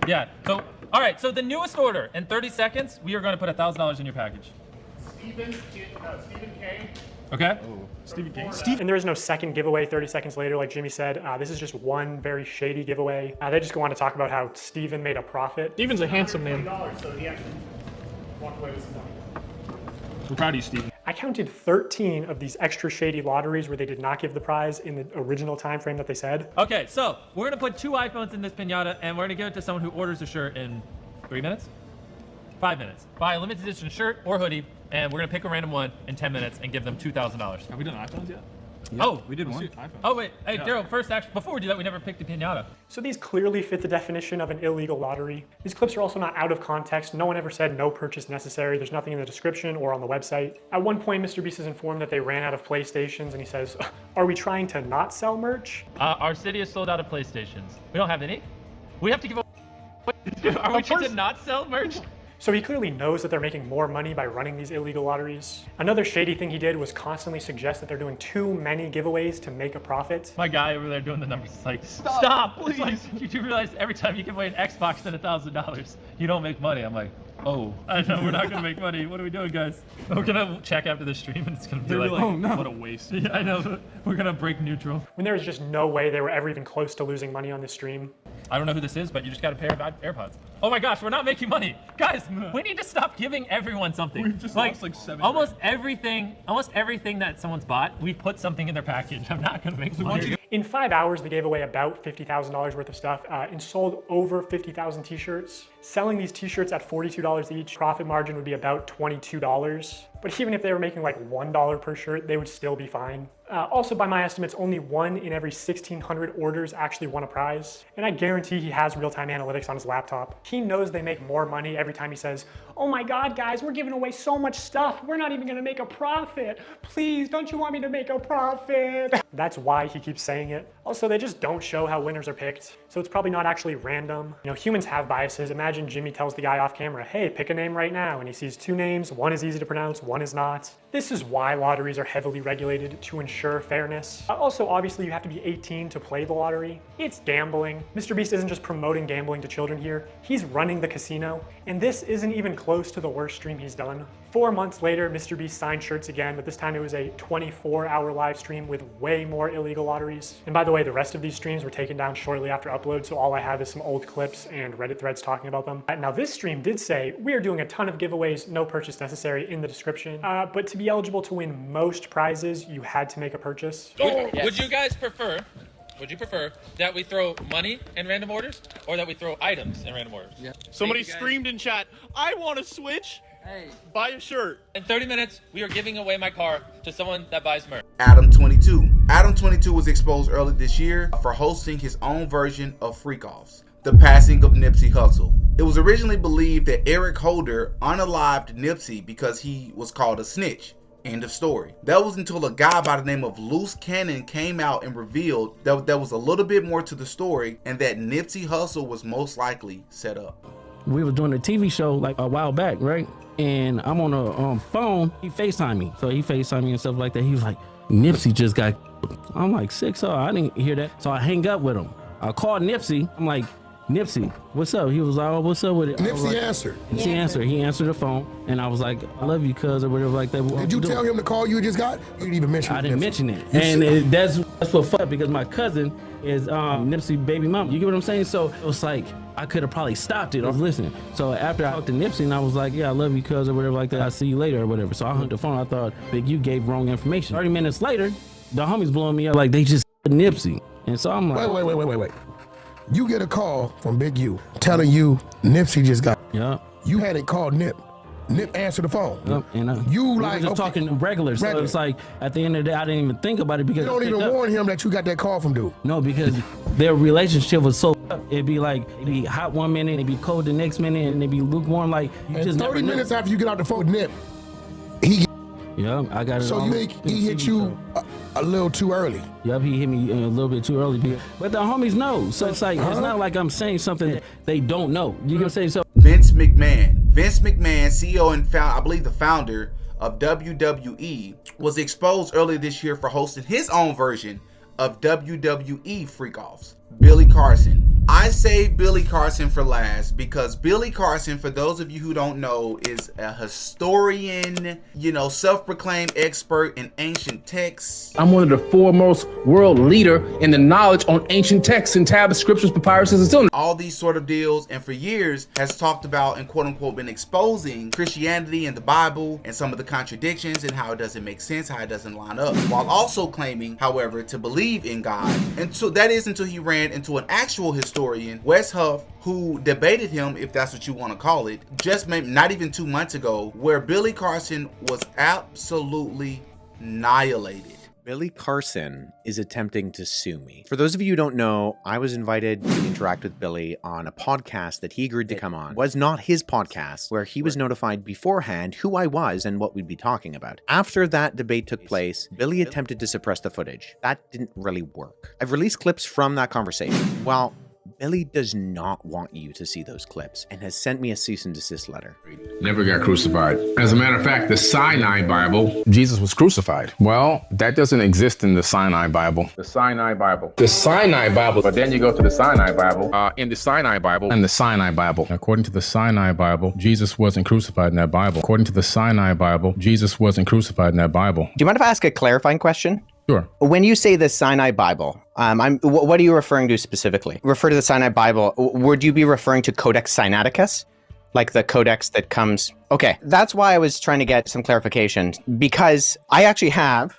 Yeah, so, all right, so the newest order, in 30 seconds, we are gonna put $1,000 in your package. Stephen K. Okay. Stephen King. And there is no second giveaway 30 seconds later, like Jimmy said. This is just one very shady giveaway. They just go on to talk about how Stephen made a profit. Stephen's a handsome man. So he actually walked away with some money. We're proud of you, Steven. I counted 13 of these extra shady lotteries where they did not give the prize in the original time frame that they said. Okay, so we're gonna put 2 iPhones in this piñata, and we're gonna give it to someone who orders a shirt in 3 minutes? 5 minutes. Buy a limited edition shirt or hoodie, and we're gonna pick a random one in 10 minutes and give them $2,000. Have we done iPhones yet? Yep. Oh, we did one. Oh wait, hey Daryl, first actually, before we do that, we never picked a piñata. So these clearly fit the definition of an illegal lottery. These clips are also not out of context. No one ever said no purchase necessary. There's nothing in the description or on the website. At one point, Mr. Beast is informed that they ran out of PlayStations, and he says, "Are we trying to not sell merch?" Our city is sold out of PlayStations. We don't have any. We have to give away. Are we trying to not sell merch? So he clearly knows that they're making more money by running these illegal lotteries. Another shady thing he did was constantly suggest that they're doing too many giveaways to make a profit. My guy over there doing the numbers is like, stop, please. Like, you do realize every time you give away an Xbox and $1,000, you don't make money. I'm like, oh, I know we're not gonna make money. What are we doing, guys? We're gonna check after the stream and it's gonna be like, oh no, what a waste. Yeah, I know. We're gonna break neutral. When there was just no way they were ever even close to losing money on this stream. I don't know who this is, but you just got a pair of AirPods. Oh my gosh, we're not making money. Guys, we need to stop giving everyone something. We've just lost like 7 almost everything that someone's bought, we put something in their package. I'm not gonna make money. In 5 hours, they gave away about $50,000 worth of stuff and sold over 50,000 t-shirts. Selling these t-shirts at $42 each, profit margin would be about $22. But even if they were making like $1 per shirt, they would still be fine. Also, by my estimates, only 1 in every 1,600 orders actually won a prize. And I guarantee he has real-time analytics on his laptop. He knows they make more money every time he says, "Oh my God, guys, we're giving away so much stuff. We're not even gonna make a profit. Please, don't you want me to make a profit?" That's why he keeps saying it. Also, they just don't show how winners are picked. So it's probably not actually random. You know, humans have biases. Imagine Jimmy tells the guy off camera, "Hey, pick a name right now." And he sees 2 names. One is easy to pronounce, one is not. This is why lotteries are heavily regulated, to ensure fairness. Also, obviously, you have to be 18 to play the lottery. It's gambling. Mr. Beast isn't just promoting gambling to children here. He's running the casino. And this isn't even close to the worst stream he's done. 4 months later, Mr. Beast signed shirts again, but this time it was a 24-hour live stream with way more illegal lotteries. And by the way, the rest of these streams were taken down shortly after upload, so all I have is some old clips and Reddit threads talking about them. Now, this stream did say, "We are doing a ton of giveaways, no purchase necessary," in the description. But to be eligible to win most prizes, you had to make a purchase. Would you guys prefer, that we throw money in random orders or that we throw items in random orders? Yeah. Somebody screamed in chat, "I want to switch." Hey. Buy a shirt. In 30 minutes, we are giving away my car to someone that buys merch. Adam22. Adam22 was exposed early this year for hosting his own version of Freak Offs, the passing of Nipsey Hussle. It was originally believed that Eric Holder unalived Nipsey because he was called a snitch. End of story. That was until a guy by the name of Loose Cannon came out and revealed that there was a little bit more to the story and that Nipsey Hussle was most likely set up. We were doing a TV show like a while back, right? And I'm on a phone. He FaceTimed me. So he FaceTimed me and stuff like that. He was like, "Nipsey just got." I'm like, "6 oh, I didn't hear that." So I hang up with him. I called Nipsey. I'm like, "Nipsey, what's up?" He was like, "Oh, what's up with it?" Nipsey answered. Nipsey answered. He answered the phone, and I was like, "I love you, cuz," or whatever like that. Did you tell him the call you just got? You didn't even mention it. I didn't mention it. And that's what fucked, because my cousin is Nipsey baby mama. You get what I'm saying? So it was like, I could have probably stopped it. I was listening. So after I talked to Nipsey, and I was like, "Yeah, I love you, cuz," or whatever like that. "I'll see you later," or whatever. So I hung up the phone. I thought, Big U gave wrong information. 30 minutes later, the homies blowing me up like they just Nipsey. And so I'm like, Wait. You get a call from Big U telling you Nipsey just got. Yeah. You hadn't called Nip. Nip answered the phone. Yep, and you we like were just talking regular. So it's like at the end of the day, I didn't even think about it because you don't even warn him that you got that call from dude. No, because their relationship was so. It'd be like hot one minute, it'd be cold the next minute, and it'd be lukewarm. Like you and just 30 minutes after you get out the phone with Nip, he. Yeah, I got it. So you think he hit you a little too early? Yep, he hit me a little bit too early. But the homies know. So it's like, it's not like I'm saying something that they don't know. You can say so. Vince McMahon, CEO and I believe the founder of WWE, was exposed earlier this year for hosting his own version of WWE Freak Offs. Billy Carson, I saved Billy Carson for last because Billy Carson, for those of you who don't know, is a historian, self-proclaimed expert in ancient texts. I'm one of the foremost world leader in the knowledge on ancient texts and tablets, scriptures, papyruses, and still all these sort of deals, and for years has talked about and quote unquote been exposing Christianity and the Bible and some of the contradictions and how it doesn't make sense, how it doesn't line up, while also claiming, however, to believe in God. And so that is until he ran into an actual historian, Wes Huff, who debated him, if that's what you want to call it, just maybe not even 2 months ago, where Billy Carson was absolutely annihilated. Billy Carson is attempting to sue me. For those of you who don't know, I was invited to interact with Billy on a podcast that he agreed to come on. It was not his podcast, where he was notified beforehand who I was and what we'd be talking about. After that debate took place, Billy attempted to suppress the footage. That didn't really work. I've released clips from that conversation. Well, Billy does not want you to see those clips and has sent me a cease and desist letter. never got crucified. As a matter of fact, the Sinai Bible, Jesus was crucified. Well, that doesn't exist in the Sinai Bible. The Sinai Bible. The Sinai Bible. But then you go to the Sinai Bible. In the Sinai Bible. And the Sinai Bible. According to the Sinai Bible, Jesus wasn't crucified in that Bible. According to the Sinai Bible, Jesus wasn't crucified in that Bible. Do you mind if I ask a clarifying question? Sure. When you say the Sinai Bible, what are you referring to specifically? Refer to the Sinai Bible. Would you be referring to Codex Sinaiticus? Like the codex that comes... Okay, that's why I was trying to get some clarification, because I actually have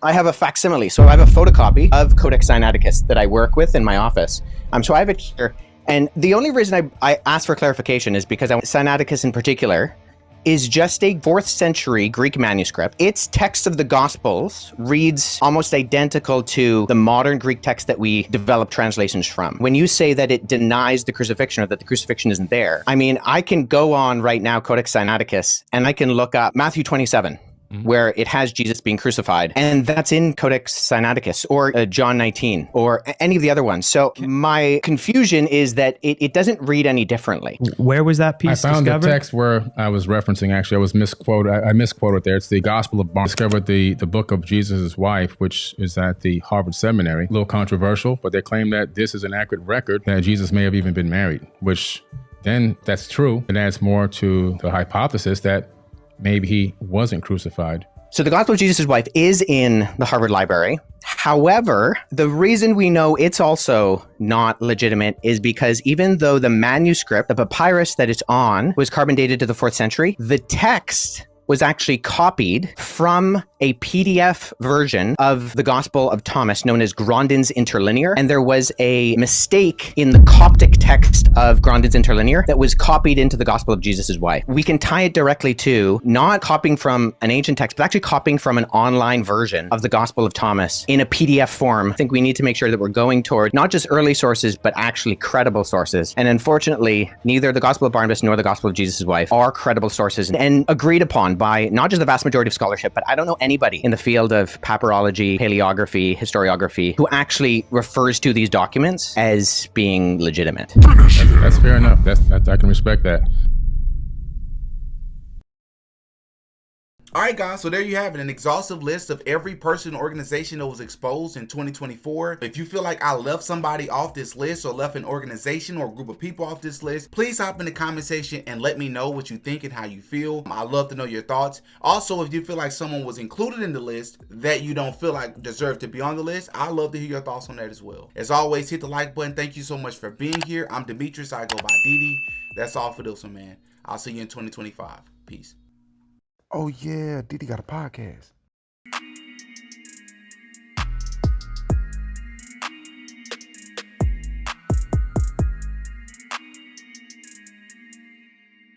a facsimile. So I have a photocopy of Codex Sinaiticus that I work with in my office. So I have it here. And the only reason I asked for clarification is because Sinaiticus in particular is just a 4th century Greek manuscript. Its text of the Gospels reads almost identical to the modern Greek text that we develop translations from. When you say that it denies the crucifixion or that the crucifixion isn't there, I mean, I can go on right now, Codex Sinaiticus, and I can look up Matthew 27. Where it has Jesus being crucified, and that's in Codex Sinaiticus or John 19 or any of the other ones. So my confusion is that it doesn't read any differently. Where was that piece I found discovered? the text where I was referencing, actually, I was misquoted. I misquoted there. It's the Gospel of Barnabas. I discovered the book of Jesus' wife, which is at the Harvard Seminary. A little controversial, but they claim that this is an accurate record that Jesus may have even been married, which then that's true. It adds more to the hypothesis that maybe he wasn't crucified. So the Gospel of Jesus' wife is in the Harvard Library. However, the reason we know it's also not legitimate is because even though the manuscript, the papyrus that it's on, was carbon dated to the 4th century, the text was actually copied from a PDF version of the Gospel of Thomas known as Grandin's Interlinear. And there was a mistake in the Coptic text of Grandin's Interlinear that was copied into the Gospel of Jesus' wife. We can tie it directly to not copying from an ancient text, but actually copying from an online version of the Gospel of Thomas in a PDF form. I think we need to make sure that we're going toward not just early sources, but actually credible sources. And unfortunately, neither the Gospel of Barnabas nor the Gospel of Jesus' wife are credible sources and agreed upon by not just the vast majority of scholarship, but I don't know anybody in the field of papyrology, paleography, historiography who actually refers to these documents as being legitimate. That's fair enough. I can respect that. All right, guys, so there you have it, an exhaustive list of every person and organization that was exposed in 2024. If you feel like I left somebody off this list or left an organization or a group of people off this list, please hop in the comment section and let me know what you think and how you feel. I love to know your thoughts. Also, if you feel like someone was included in the list that you don't feel like deserve to be on the list, I'd love to hear your thoughts on that as well. As always, hit the like button. Thank you so much for being here. I'm Demetrius. I go by Diddy. That's all for this one, man. I'll see you in 2025. Peace. Oh yeah, Diddy got a podcast.